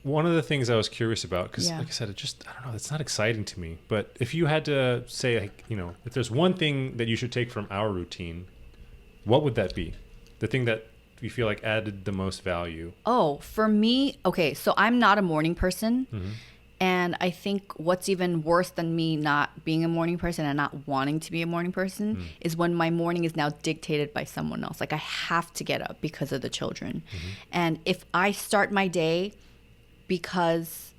One of the things I was curious about, because Yeah. like I said, I don't know, it's not exciting to me. But if you had to say, like, you know, if there's one thing that you should take from our routine, what would that be? The thing that you feel like added the most value? Oh, for me, okay, so I'm not a morning person. And I think what's even worse than me not being a morning person and not wanting to be a morning person is when my morning is now dictated by someone else. Like, I have to get up because of the children. And if I start my day because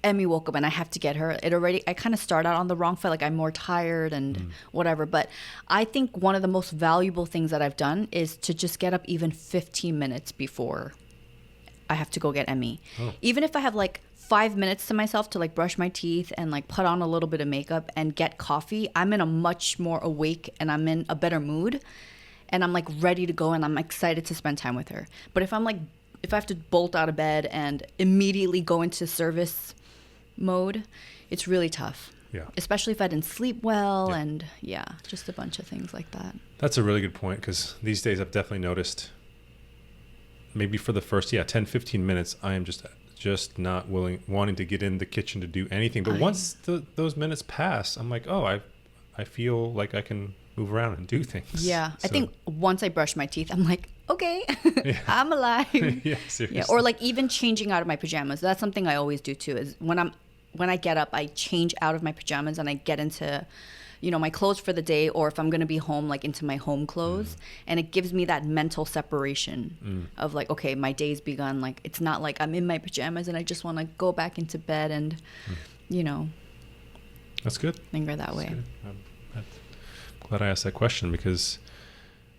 Emmy woke up and I have to get her, I kind of start out on the wrong foot. Like, I'm more tired and whatever. But I think one of the most valuable things that I've done is to just get up even 15 minutes before I have to go get Emmy. Even if I have like 5 minutes to myself to like brush my teeth and like put on a little bit of makeup and get coffee, I'm in a much more awake and I'm in a better mood and I'm like ready to go and I'm excited to spend time with her. But if I have to bolt out of bed and immediately go into service mode, it's really tough. Yeah. Especially if I didn't sleep well and just a bunch of things like that. That's a really good point, because these days I've definitely noticed maybe for the first 10-15 minutes I am just not wanting to get in the kitchen to do anything. But once those minutes pass, I'm like, oh, I feel like I can move around and do things. Yeah. So I think once I brush my teeth, I'm like, okay, I'm alive. Yeah, seriously. Yeah. Or like even changing out of my pajamas. That's something I always do too, is when I get up, I change out of my pajamas and I get into, you know, my clothes for the day, or if I'm going to be home, like into my home clothes. And it gives me that mental separation of like, okay, my day's begun. Like, it's not like I'm in my pajamas and I just want to go back into bed and, you know. That's good. Linger that way. I'm glad I asked that question, because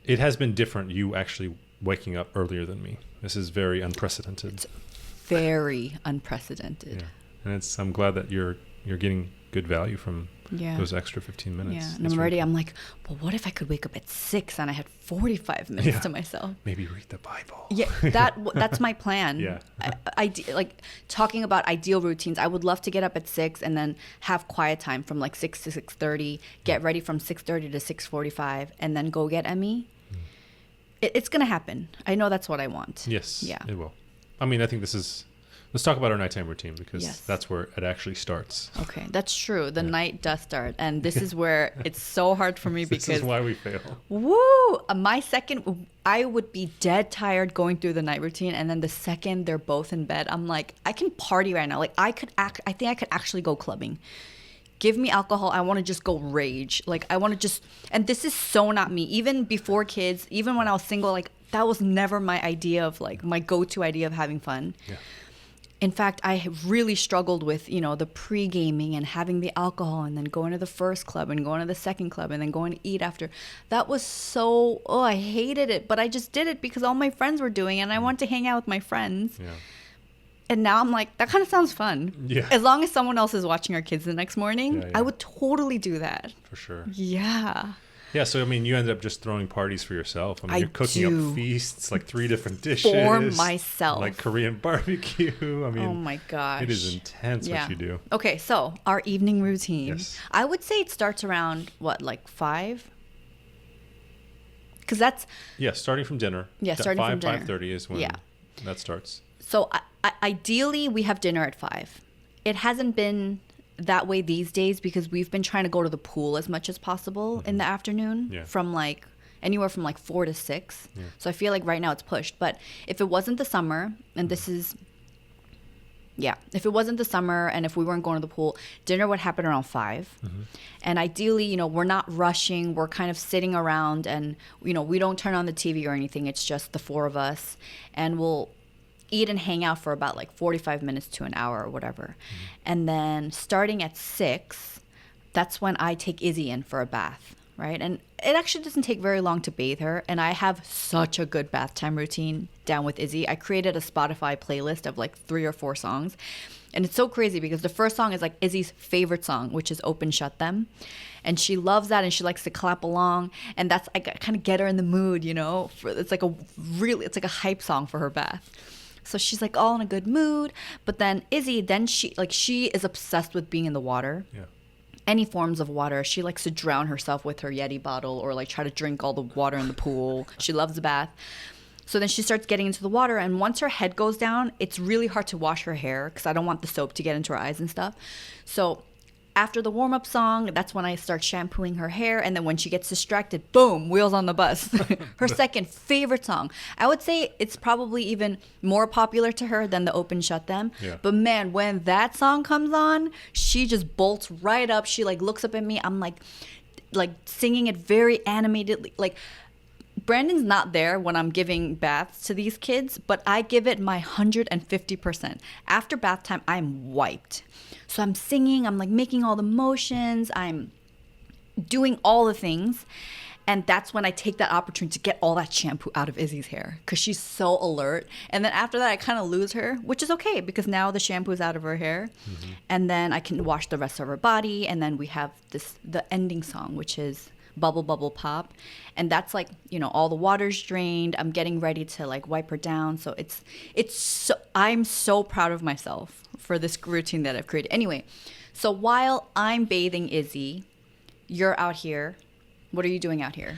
it has been different, you actually waking up earlier than me. This is very unprecedented. It's very unprecedented. Yeah. And I'm glad that you're getting good value from those extra 15 minutes. Yeah, and I'm like, well, what if I could wake up at 6 and I had 45 minutes to myself? Maybe read the Bible. Yeah, that's my plan. Yeah. I like talking about ideal routines. I would love to get up at 6 and then have quiet time from like 6 to 6:30, get ready from 6:30 to 6:45, and then go get Emmy. It's going to happen. I know that's what I want. Yes, yeah, it will. I mean, I think let's talk about our nighttime routine, because that's where it actually starts. Okay, that's true. The night does start. And this is where it's so hard for me because... This is why we fail. Woo! I would be dead tired going through the night routine. And then the second they're both in bed, I'm like, I can party right now. Like, I think I could actually go clubbing. Give me alcohol. I want to just go rage. Like, I want to just... And this is so not me. Even before kids, even when I was single, like, that was never my idea of, like, my go-to idea of having fun. Yeah. In fact, I have really struggled with, the pre-gaming and having the alcohol and then going to the first club and going to the second club and then going to eat after. That was I hated it. But I just did it because all my friends were doing it and I wanted to hang out with my friends. Yeah. And now I'm like, that kind of sounds fun. Yeah. As long as someone else is watching our kids the next morning, Yeah. I would totally do that. For sure. Yeah. Yeah, so I mean, you end up just throwing parties for yourself. I mean, you're cooking do. up feasts, like 3 different dishes. For myself. Like Korean barbecue. I mean, Oh my gosh. it is intense what you do. Okay, so our evening routine. Yes. I would say it starts around, like 5? Because that's... Yeah, starting from dinner. Yeah, starting from dinner. 5:30 is when that starts. So ideally, we have dinner at 5. It hasn't been that way these days because we've been trying to go to the pool as much as possible in the afternoon from like anywhere from like 4 to 6. Yeah. So I feel like right now it's pushed. But if it wasn't the summer, and this is... Yeah, if it wasn't the summer and if we weren't going to the pool, dinner would happen around 5. Mm-hmm. And ideally, we're not rushing. We're kind of sitting around and, we don't turn on the TV or anything. It's just the 4 of us. And we'll eat and hang out for about like 45 minutes to an hour or whatever. Mm-hmm. And then starting at 6, that's when I take Izzy in for a bath, right? And it actually doesn't take very long to bathe her. And I have such a good bath time routine down with Izzy. I created a Spotify playlist of like 3 or 4 songs. And it's so crazy because the first song is like Izzy's favorite song, which is Open Shut Them. And she loves that and she likes to clap along. And that's, I kind of get her in the mood, it's like a hype song for her bath. So she's like all in a good mood. But then Izzy, she is obsessed with being in the water. Yeah. Any forms of water. She likes to drown herself with her Yeti bottle or like try to drink all the water in the pool. She loves the bath. So then she starts getting into the water. And once her head goes down, it's really hard to wash her hair because I don't want the soap to get into her eyes and stuff. So after the warm-up song, that's when I start shampooing her hair. And then when she gets distracted, boom, wheels on the bus. Her second favorite song. I would say it's probably even more popular to her than the Open Shut Them. Yeah. But man, when that song comes on, she just bolts right up. She like looks up at me. I'm like singing it very animatedly. Like Brandon's not there when I'm giving baths to these kids, but I give it my 150%. After bath time, I'm wiped. So I'm singing, I'm like making all the motions, I'm doing all the things. And that's when I take that opportunity to get all that shampoo out of Izzy's hair because she's so alert. And then after that, I kind of lose her, which is okay because now the shampoo is out of her hair. Mm-hmm. And then I can wash the rest of her body. And then we have the ending song, which is Bubble Bubble Pop. And that's like, all the water's drained. I'm getting ready to like wipe her down. So I'm so proud of myself for this routine that I've created. Anyway, so while I'm bathing Izzy, you're out here. What are you doing out here?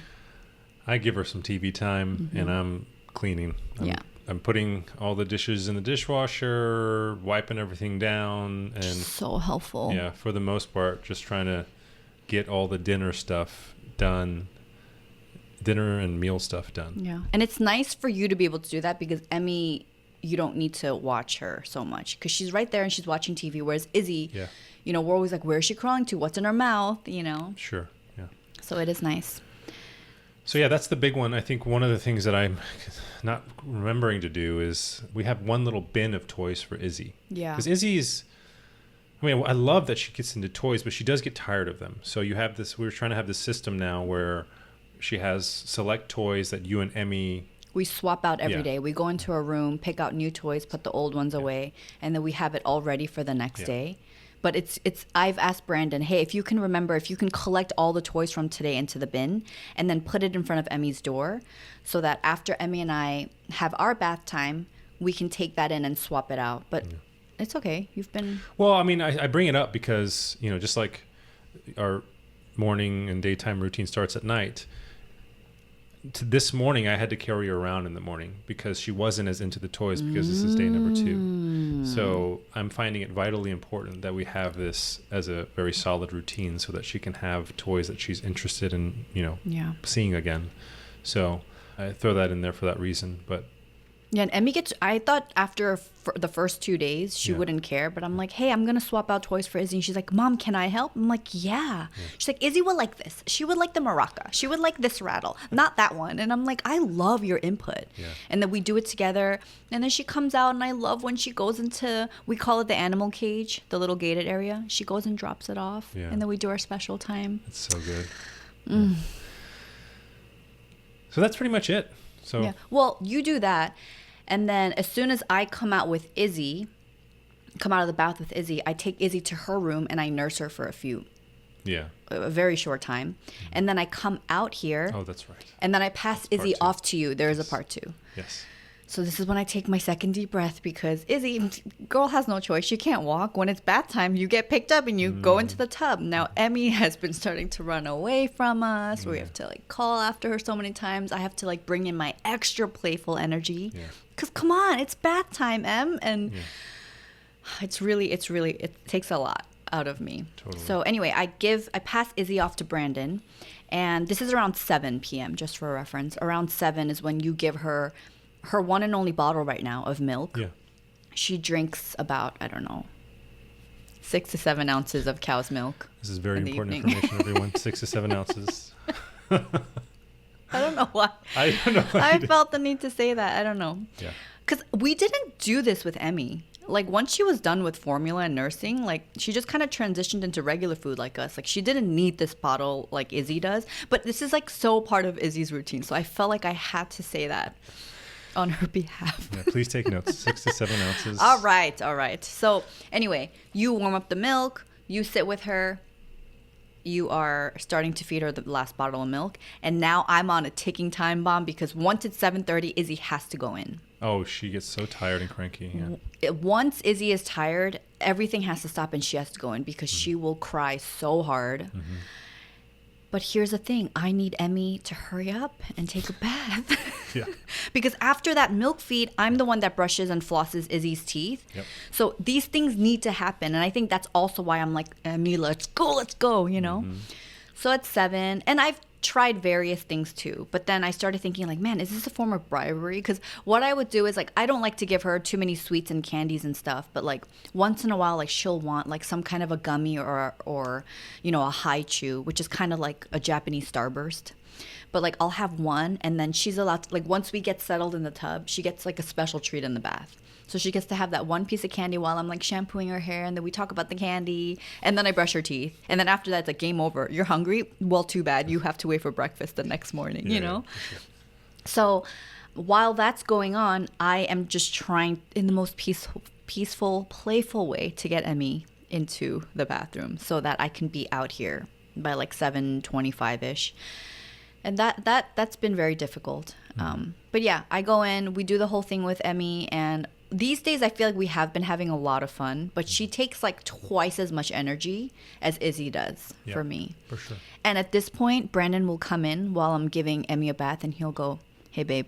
I give her some TV time and I'm cleaning. I'm putting all the dishes in the dishwasher, wiping everything down. And so helpful. Yeah, for the most part, just trying to get all the dinner stuff done. Dinner and meal stuff done. Yeah. And it's nice for you to be able to do that because Emmy, you don't need to watch her so much because she's right there and she's watching TV. Whereas Izzy, we're always like, where is she crawling to? What's in her mouth? Sure. Yeah. So it is nice. So yeah, that's the big one. I think one of the things that I'm not remembering to do is we have one little bin of toys for Izzy. Yeah. Because Izzy's, I love that she gets into toys, but she does get tired of them. So you have this, we're trying to have this system now where she has select toys that you and Emmy... We swap out every day. We go into a room, pick out new toys, put the old ones away, and then we have it all ready for the next day. But I've asked Brandon, hey, if you can collect all the toys from today into the bin and then put it in front of Emmy's door so that after Emmy and I have our bath time, we can take that in and swap it out. But it's okay. You've been... Well, I bring it up because, just like our morning and daytime routine starts at night, this morning I had to carry her around in the morning because she wasn't as into the toys because this is day number 2. So I'm finding it vitally important that we have this as a very solid routine so that she can have toys that she's interested in, seeing again. So I throw that in there for that reason. But Yeah, and Emmy I thought after the first 2 days, she wouldn't care. But I'm like, hey, I'm going to swap out toys for Izzy. And she's like, Mom, can I help? I'm like, yeah. She's like, Izzy would like this. She would like the maraca. She would like this rattle, not that one. And I'm like, I love your input. Yeah. And then we do it together. And then she comes out, and I love when she goes into, we call it the animal cage, the little gated area. She goes and drops it off. Yeah. And then we do our special time. It's so good. Yeah. So that's pretty much it. So Yeah. Well, you do that. And then as soon as I come out of the bath with Izzy, I take Izzy to her room and I nurse her for a very short time. And then I come out here. Oh, that's right. And then I pass Izzy off to you. There is a part 2. Yes. So this is when I take my second deep breath, because Izzy, girl has no choice. She can't walk. When it's bath time, you get picked up and you go into the tub. Now, Emmy has been starting to run away from us. We have to call after her so many times. I have to bring in my extra playful energy. Yeah. Because come on, it's bath time, Em. And it takes a lot out of me. Totally. So anyway, I pass Izzy off to Brandon. And this is around 7 p.m., just for reference. Around 7 is when you give her one and only bottle right now of milk. Yeah. She drinks about, 6 to 7 ounces of cow's milk. This is very important evening. information, everyone. 6 to 7 ounces. I don't know why. I don't know. I felt the need to say that. I don't know. Yeah. Because we didn't do this with Emmy. Once she was done with formula and nursing, she just kind of transitioned into regular food like us. She didn't need this bottle like Izzy does. But this is so part of Izzy's routine. So I felt like I had to say that on her behalf. Yeah, please take notes. 6 to 7 ounces. All right. So anyway, you warm up the milk. You sit with her. You are starting to feed her the last bottle of milk. And now I'm on a ticking time bomb, because once it's 7:30, Izzy has to go in. Oh, she gets so tired and cranky. Yeah. Once Izzy is tired, everything has to stop and she has to go in, because she will cry so hard. Mm-hmm. But here's the thing. I need Emmy to hurry up and take a bath. Yeah. Because after that milk feed, I'm the one that brushes and flosses Izzy's teeth. Yep. So these things need to happen. And I think that's also why I'm like, Emmy, let's go, you know? Mm-hmm. So at 7, and I've tried various things too. But then I started thinking man, is this a form of bribery? Because what I would do is I don't like to give her too many sweets and candies and stuff. But once in a while, she'll want some kind of a gummy or a high chew, which is kind of like a Japanese Starburst. But I'll have one, and then she's allowed to, once we get settled in the tub, she gets a special treat in the bath. So she gets to have that one piece of candy while I'm shampooing her hair, and then we talk about the candy, and then I brush her teeth. And then after that, it's game over. You're hungry? Well, too bad. You have to wait for breakfast the next morning, you know? Yeah, sure. So while that's going on, I am just trying in the most peaceful, playful way to get Emmy into the bathroom so that I can be out here by 7:25-ish. And that's been very difficult. But yeah, I go in, we do the whole thing with Emmy, and these days I feel we have been having a lot of fun, but she takes twice as much energy as Izzy does for me. For sure. And at this point, Brandon will come in while I'm giving Emmy a bath, and he'll go, hey babe,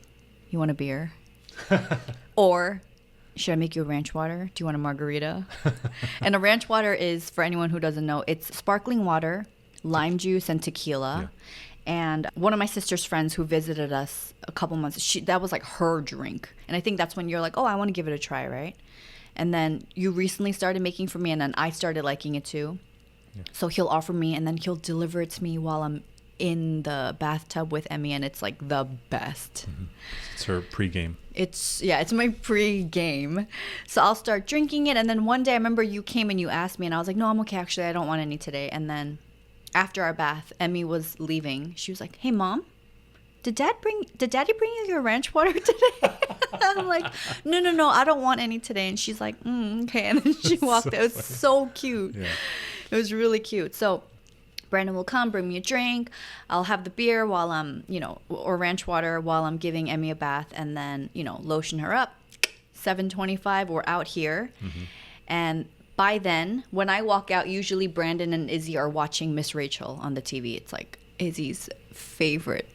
you want a beer? Or should I make you a ranch water? Do you want a margarita? And a ranch water is, for anyone who doesn't know, it's sparkling water, lime juice, and tequila. Yeah. And one of my sister's friends who visited us a couple months, that was her drink. And I think that's when you're oh, I want to give it a try, right? And then you recently started making for me, and then I started liking it too. Yeah. So he'll offer me, and then he'll deliver it to me while I'm in the bathtub with Emmy, and it's the best. Mm-hmm. It's her pregame. It's my pregame. So I'll start drinking it, and then one day I remember you came and you asked me, and I was no, I'm okay, actually, I don't want any today. And then after our bath, Emmy was leaving. She was hey Mom, did Daddy bring you your ranch water today? I'm no, I don't want any today. And she's okay. And then she walked out. It was so cute. Yeah. It was really cute. So Brandon will come, bring me a drink. I'll have the beer while I'm, or ranch water while I'm giving Emmy a bath, and then, lotion her up. 7:25, we're out here. Mm-hmm. And by then, when I walk out, usually Brandon and Izzy are watching Miss Rachel on the TV. It's Izzy's favorite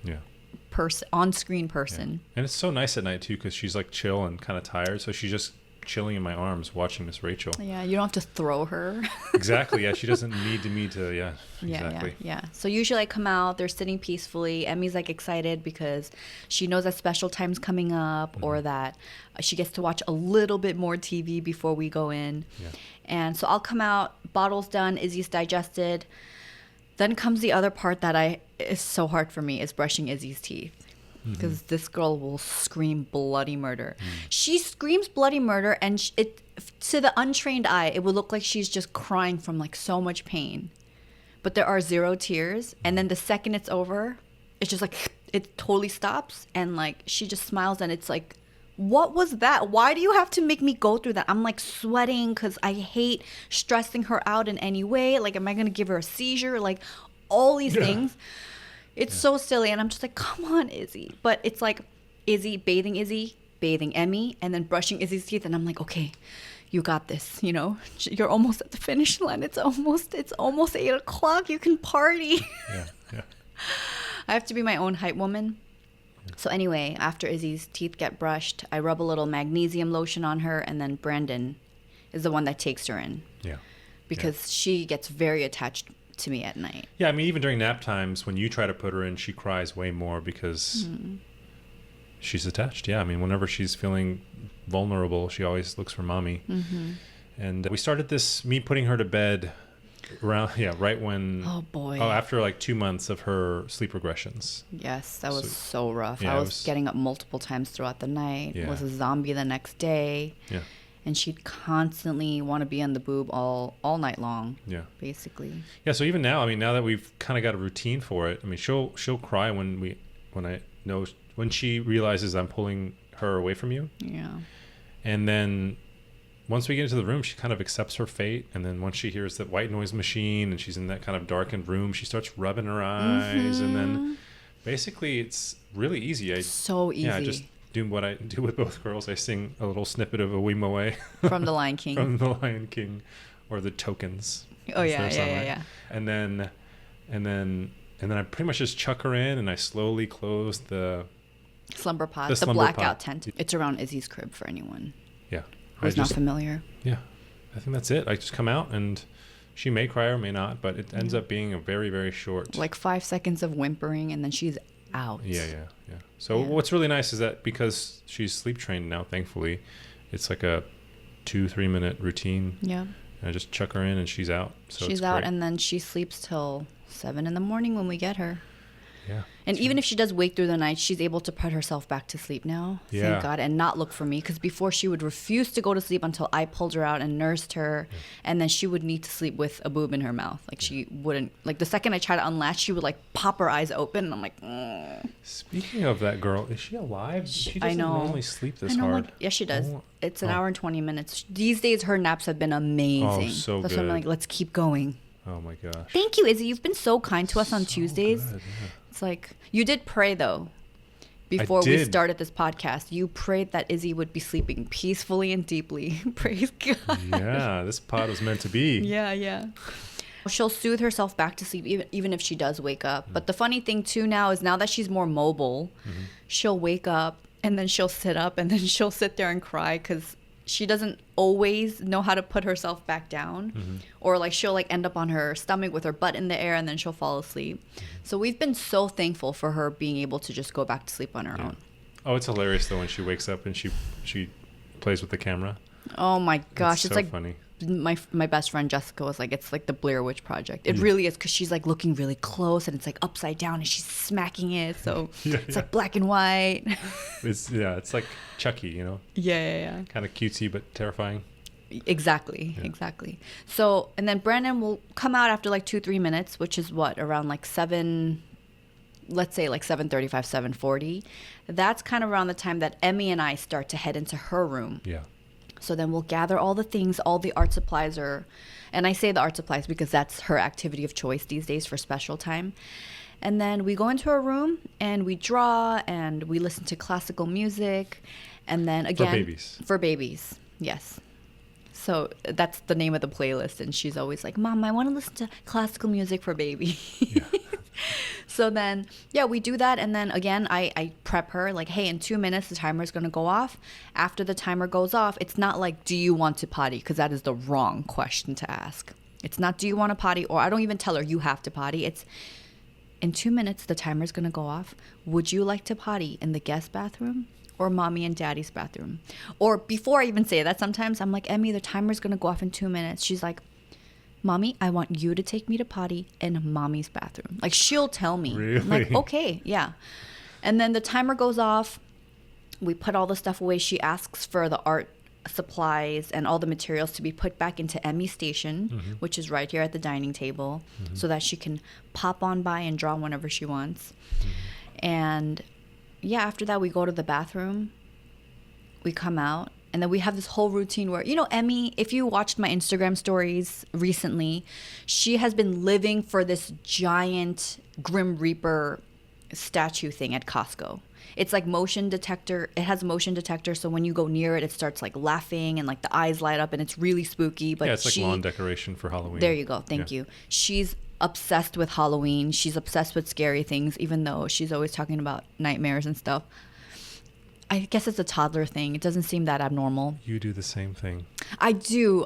on-screen person. Yeah. And it's so nice at night too, because she's chill and kind of tired, so she just chilling in my arms watching Miss Rachel. Yeah, you don't have to throw her. Exactly. Yeah, she doesn't need me to. Yeah, exactly. Yeah. So usually I come out, they're sitting peacefully. Emmy's like excited because she knows that special time's coming up, or that she gets to watch a little bit more TV before we go in. Yeah. And so I'll come out, bottle's done, Izzy's digested. Then comes the other part that is so hard for me, is brushing Izzy's teeth. Because this girl will scream bloody murder. She screams bloody murder, and to the untrained eye, it would look like she's just crying from like so much pain. But there are 0 tears, and then the second it's over, it's just like it totally stops, and like she just smiles, and it's like, what was that? Why do you have to make me go through that? I'm like sweating because I hate stressing her out in any way. Like, am I gonna give her a seizure? Like, all these things. It's so silly, and I'm just like, come on, Izzy. But it's like Izzy, bathing Emmy, and then brushing Izzy's teeth, and I'm like, okay, you got this. You know, you're almost at the finish line. It's almost 8 o'clock. You can party. Yeah. I have to be my own hype woman. So anyway, after Izzy's teeth get brushed, I rub a little magnesium lotion on her, and then Brandon is the one that takes her in. Yeah. Because she gets very attached to me at night. Yeah, I mean, even during nap times, when you try to put her in, she cries way more because she's attached. Yeah, I mean, whenever she's feeling vulnerable, she always looks for mommy. And we started me putting her to bed around, right when... Oh, boy. After like 2 months of her sleep regressions. Yes, that was so rough. Yeah, I was getting up multiple times throughout the night. Yeah. Was a zombie the next day. Yeah. And she'd constantly want to be on the boob all night long. Yeah. Basically. Yeah. So even now, I mean, now that we've kind of got a routine for it, I mean, she'll cry when she realizes I'm pulling her away from you. Yeah. And then once we get into the room, she kind of accepts her fate. And then once she hears the white noise machine and she's in that kind of darkened room, she starts rubbing her eyes. And then basically it's really easy. So easy. Yeah, I just do what I do with both girls. I sing a little snippet of A Wee Moe from The Lion King. From The Lion King, or The Tokens. Oh yeah. And then I pretty much just chuck her in, and I slowly close the slumber pod, the blackout pod. tent. It's around Izzy's crib for anyone who's not familiar. Yeah, I think that's it. I just come out, and she may cry or may not, but it ends up being a very, very short, like 5 seconds of whimpering, and then she's out. Yeah. So what's really nice is that because she's sleep trained now, thankfully, it's like a 2-3 minute routine. Yeah. And I just chuck her in and she's out. So she's out, and then she sleeps till 7 in the morning when we get her. Yeah. And even if she does wake through the night, she's able to put herself back to sleep now. Yeah. Thank God. And not look for me. Because before she would refuse to go to sleep until I pulled her out and nursed her. Yeah. And then she would need to sleep with a boob in her mouth. Like she wouldn't, like the second I try to unlatch, she would like pop her eyes open. And I'm like, Speaking of that girl, is she alive? She doesn't normally sleep this hard. Yes, she does. It's an hour and 20 minutes. These days, her naps have been amazing. Oh, so That's good. why I'm like, let's keep going. Oh my gosh. Thank you, Izzy. You've been so kind to us on Tuesdays. Good, yeah. It's like, you did pray though. Before we started this podcast, you prayed that Izzy would be sleeping peacefully and deeply. Praise God. Yeah, this pod was meant to be. Yeah. She'll soothe herself back to sleep even if she does wake up. But the funny thing too now is now that she's more mobile, she'll wake up and then she'll sit up and then she'll sit there and cry because she doesn't always know how to put herself back down. Or like she'll like end up on her stomach with her butt in the air and then she'll fall asleep. So we've been so thankful for her being able to just go back to sleep on her own. Oh, it's hilarious though when she wakes up and she plays with the camera. Oh my gosh, it's like funny. My best friend Jessica was like, it's like the Blair Witch Project. It really is, because she's like looking really close and it's like upside down and she's smacking it, so it's like black and white. It's like Chucky, you know. Yeah. Kind of cutesy but terrifying. Exactly. So, and then Brandon will come out after like 2-3 minutes, which is what, around like 7, let's say like 7:35, 7:40. That's kind of around the time that Emmy and I start to head into her room. Yeah. So then we'll gather all the things, all the art supplies and I say the art supplies because that's her activity of choice these days for special time. And then we go into her room and we draw and we listen to classical music. And then again, for babies. Yes. So that's the name of the playlist. And she's always like, Mom, I want to listen to classical music for baby. Yeah. So then, yeah, we do that. And then again, I prep her like, hey, in 2 minutes, the timer is going to go off. After the timer goes off, it's not like, do you want to potty? Because that is the wrong question to ask. It's not, do you want to potty? Or I don't even tell her you have to potty. It's in 2 minutes, the timer is going to go off. Would you like to potty in the guest bathroom or mommy and daddy's bathroom? Or before I even say that, sometimes I'm like, Emmy, the timer is going to go off in 2 minutes. She's like, Mommy, I want you to take me to potty in mommy's bathroom. Like, she'll tell me. Really? I'm like, okay, yeah. And then the timer goes off. We put all the stuff away. She asks for the art supplies and all the materials to be put back into Emmy's station, which is right here at the dining table, so that she can pop on by and draw whenever she wants. And yeah, after that, we go to the bathroom. We come out. And then we have this whole routine where, you know, Emmy, if you watched my Instagram stories recently, she has been living for this giant Grim Reaper statue thing at Costco. It's like motion detector. It has motion detector. So when you go near it, it starts like laughing and like the eyes light up and it's really spooky. But yeah, it's like lawn decoration for Halloween. There you go. Thank you. She's obsessed with Halloween. She's obsessed with scary things, even though she's always talking about nightmares and stuff. I guess it's a toddler thing. It doesn't seem that abnormal. You do the same thing. I do.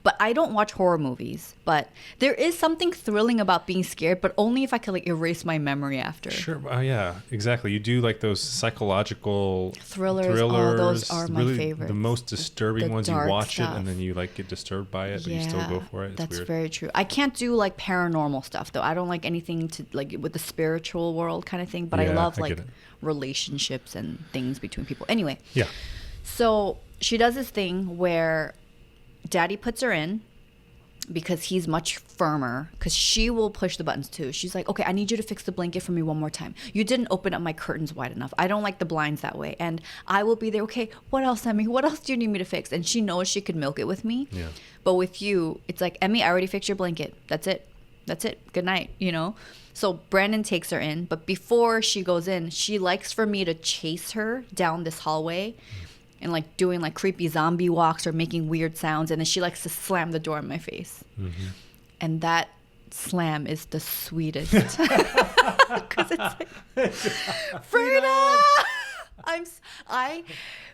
But I don't watch horror movies. But there is something thrilling about being scared, but only if I can like erase my memory after. Sure. Yeah, exactly. You do like those psychological thrillers. Oh, those are my really favorites. The most disturbing The ones. You watch stuff. it and then you like get disturbed by it, but you still go for it. It's that's weird. very true. I can't do like paranormal stuff though. I don't like anything to like with the spiritual world kind of thing. But I love like relationships and things between people. Anyway. Yeah. So she does this thing where daddy puts her in because he's much firmer, because she will push the buttons too. She's like, okay, I need you to fix the blanket for me one more time. You didn't open up my curtains wide enough. I don't like the blinds that way. And I will be there. Okay, what else, Emmy? What else do you need me to fix? And she knows she could milk it with me. Yeah. But with you, it's like, Emmy, I already fixed your blanket. That's it. Good night, you know? So Brandon takes her in, but before she goes in, she likes for me to chase her down this hallway and like doing like creepy zombie walks or making weird sounds. And then she likes to slam the door in my face. And that slam is the sweetest. Because it's like, Frida!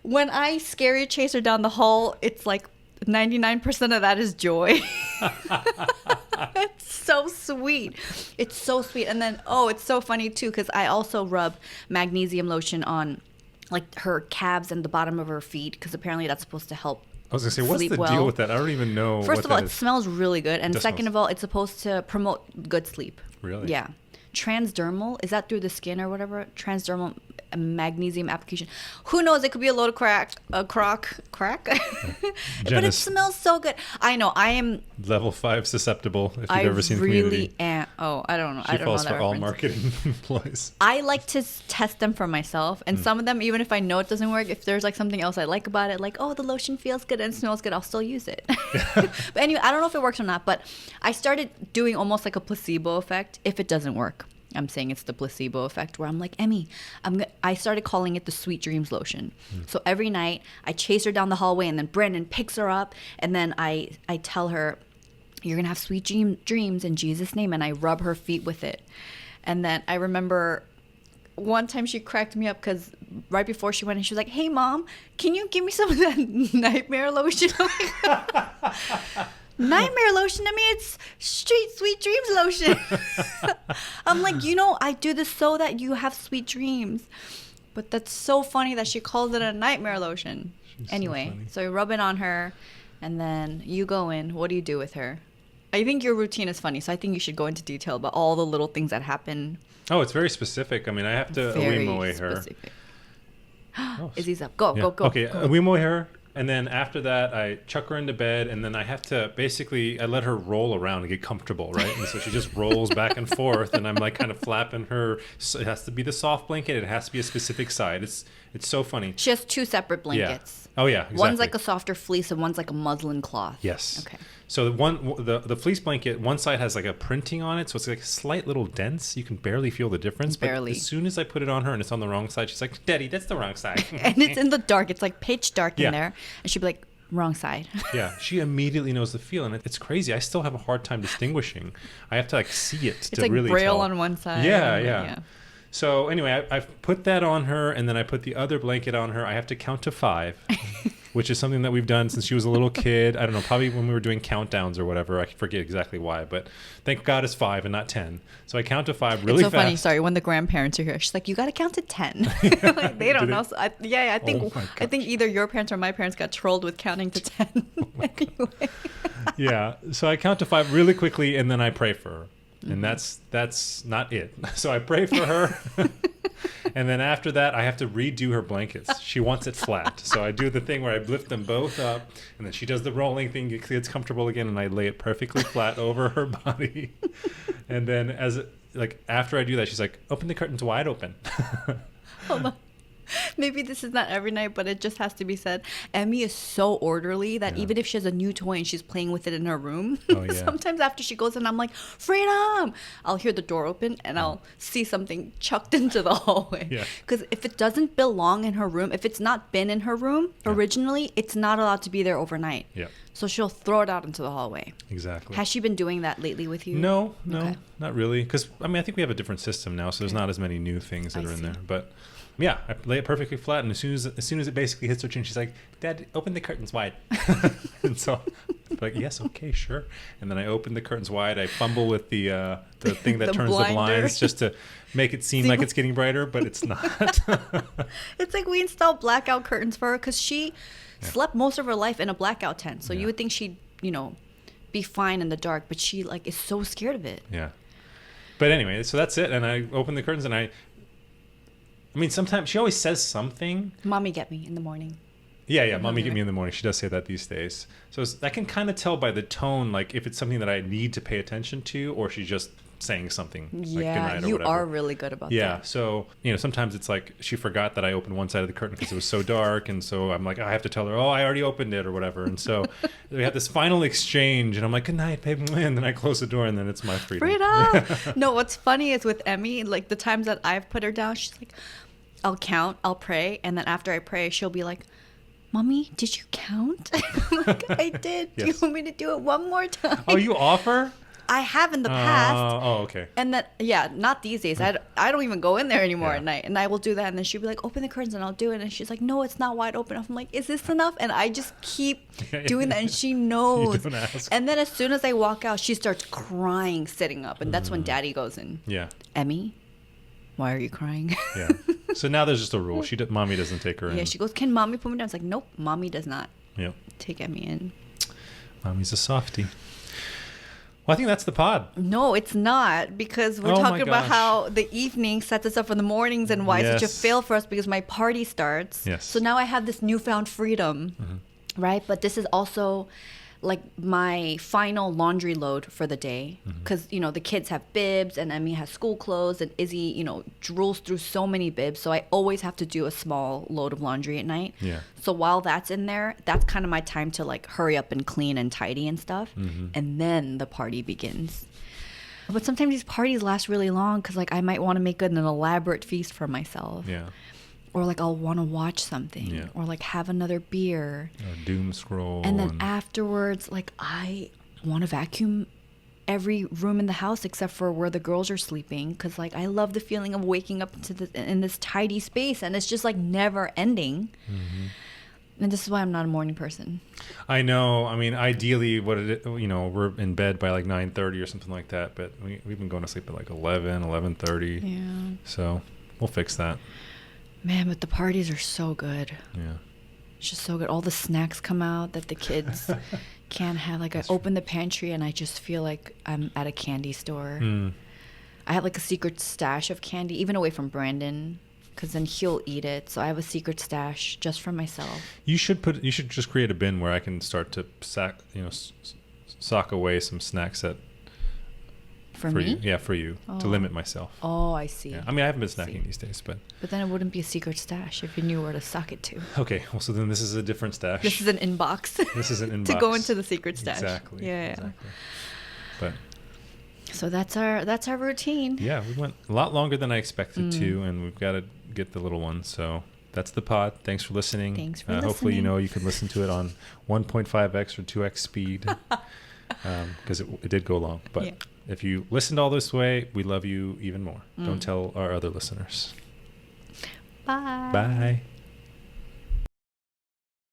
When I scary chase her down the hall, it's like 99% of that is joy. It's so sweet. It's so sweet. And then, it's so funny too, because I also rub magnesium lotion on like her calves and the bottom of her feet, because apparently that's supposed to help. I was going to say, what's the well. deal with that? I don't even know. First of all, it smells really good. And second of all, it's supposed to promote good sleep. Really? Yeah. Transdermal, is that through the skin or whatever? Transdermal magnesium application. Who knows? It could be a load of crack. But it smells so good. I know. I am level 5 susceptible. If you've ever seen Community. Am. Oh, I don't know. She falls for all marketing employees. I like to test them for myself, and some of them, even if I know it doesn't work, if there's like something else I like about it, like the lotion feels good and smells good, I'll still use it. But anyway, I don't know if it works or not. But I started doing almost like a placebo effect. If it doesn't work, I'm saying it's the placebo effect, where I'm like, Emmy, I started calling it the Sweet Dreams lotion. So every night I chase her down the hallway, and then Brandon picks her up, and then I tell her, you're going to have sweet dreams in Jesus' name, and I rub her feet with it. And then I remember one time she cracked me up because right before she went in, she was like, hey, Mom, can you give me some of that nightmare lotion? Nightmare lotion? I mean, it's sweet dreams lotion. I'm like, I do this so that you have sweet dreams. But that's so funny that she calls it a nightmare lotion. Anyway, so you rub it on her, and then you go in. What do you do with her? I think your routine is funny, so I think you should go into detail about all the little things that happen. Oh, it's very specific. I mean, I have to Awimoe her. Izzy's up. Go. Okay, go. Awimoe her. And then after that, I chuck her into bed, and then I have to I let her roll around and get comfortable, right? And so she just rolls back and forth, and I'm like kind of flapping her. So it has to be the soft blanket. It has to be a specific side. It's so funny. She has 2 separate blankets. Yeah. Oh yeah, exactly. One's like a softer fleece, and one's like a muslin cloth. Yes. Okay. So the fleece blanket, one side has like a printing on it, so it's like slight little dents. You can barely feel the difference. Barely. But as soon as I put it on her and it's on the wrong side, she's like, Daddy, that's the wrong side. And it's in the dark. It's like pitch dark in there. And she'd be like, Wrong side. Yeah, she immediately knows the feel, and it's crazy. I still have a hard time distinguishing. I have to like see it It's to like really braille tell. on one side. Yeah. So anyway, I've put that on her, and then I put the other blanket on her. I have to count to 5, which is something that we've done since she was a little kid. I don't know, probably when we were doing countdowns or whatever. I forget exactly why, but thank God it's 5 and not 10. So I count to 5 really fast. It's so funny. Sorry, when the grandparents are here, she's like, "You got to count to 10." Like, they don't know. So I think Oh my I think either your parents or my parents got trolled with counting to 10. Anyway. Yeah. So I count to 5 really quickly, and then I pray for her. And that's not it. So I pray for her. And then after that, I have to redo her blankets. She wants it flat. So I do the thing where I lift them both up, and then she does the rolling thing, gets comfortable again, and I lay it perfectly flat over her body. And then after I do that, she's like, "Open the curtains wide open." Hold on. Maybe this is not every night, but it just has to be said. Emmy is so orderly that even if she has a new toy and she's playing with it in her room, sometimes after she goes in, I'm like, "Freedom!" I'll hear the door open and I'll see something chucked into the hallway. Because if it doesn't belong in her room, if it's not been in her room originally, it's not allowed to be there overnight. Yeah. So she'll throw it out into the hallway. Exactly. Has she been doing that lately with you? No, Okay. not really. Because, I think we have a different system now, so there's not as many new things that are in there. But... yeah, I lay it perfectly flat, and as soon as it basically hits her chin, she's like, "Dad, open the curtains wide." And so I'm like, "Yes, okay, sure." And then I open the curtains wide. I fumble with the thing that The turns blinder. the blinds just to make it seem like it's getting brighter, but it's not. It's like we installed blackout curtains for her because she slept most of her life in a blackout tent. So you would think she'd, be fine in the dark, but she is so scared of it. Yeah. But anyway, so that's it. And I open the curtains, and I mean, sometimes she always says something. "Mommy, get me in the morning." Yeah, "Mommy, get me in the morning." She does say that these days. So I can kind of tell by the tone, like if it's something that I need to pay attention to, or she's just saying something like good night or you whatever. are really good about that. Yeah, so sometimes it's like she forgot that I opened one side of the curtain because it was so dark, and so I'm like, I have to tell her, "Oh, I already opened it," or whatever. And so we have this final exchange, and I'm like, "Good night, babe," and then I close the door, and then it's my freedom. No, what's funny is with Emmy, like the times that I've put her down, she's like, I'll count, I'll pray, and then after I pray, she'll be like, "Mommy, did you count?" I'm like, "I did. Do you want me to do it one more time?" Oh, you offer? I have in the past. Oh, okay. And then, not these days. I don't even go in there anymore at night. And I will do that. And then she'll be like, "Open the curtains," and I'll do it. And she's like, "No, it's not wide open." I'm like, "Is this enough?" And I just keep doing that. And she knows. You don't ask. And then as soon as I walk out, she starts crying sitting up. And that's when Daddy goes in. Yeah. "Emmy, why are you crying?" Yeah. So now there's just a rule. Mommy doesn't take her in. Yeah, she goes, "Can Mommy put me down?" It's like, "Nope, Mommy does not Yep. take Emmy in." Mommy's a softie. Well, I think that's the pod. No, it's not, because we're Oh my talking about gosh. how the evening sets us up for the mornings and why it's such a Yes. fail for us because my party starts. Yes. So now I have this newfound freedom, right? But this is also like my final laundry load for the day because, the kids have bibs and Emmy has school clothes and Izzy, drools through so many bibs. So I always have to do a small load of laundry at night. Yeah. So while that's in there, that's kind of my time to like hurry up and clean and tidy and stuff. And then the party begins. But sometimes these parties last really long because like I might want to make an elaborate feast for myself. Yeah. Or like I'll want to watch something or like have another beer. Or doom scroll. And then afterwards, like I want to vacuum every room in the house except for where the girls are sleeping because like I love the feeling of waking up in this tidy space and it's just like never ending. And this is why I'm not a morning person. I know. I mean, ideally, we're in bed by like 9:30 or something like that. But we've been going to sleep at like 11:30. Yeah. So we'll fix that. Man, but the parties are so good. Yeah. It's just so good. All the snacks come out that the kids can't have. Like I open the pantry and I just feel like I'm at a candy store. I have like a secret stash of candy, even away from Brandon, because then he'll eat it. So I have a secret stash just for myself. You should just create a bin where I can start to sock away some snacks For me? you. Yeah, for you to limit myself. Oh, I see. Yeah. I mean, I haven't been snacking these days, but then it wouldn't be a secret stash if you knew where to sock it to. okay. Well, so then this is a different stash. This is an inbox. This is an inbox to go into the secret stash. Exactly. Yeah. Exactly. But So that's our routine. yeah, we went a lot longer than I expected to, and we've got to get the little one. So that's the pod. Thanks for listening. Thanks for hopefully, listening. you can listen to it on 1.5x or 2x speed because it did go long. But if you listened all this way, we love you even more. Don't tell our other listeners. Bye. Bye.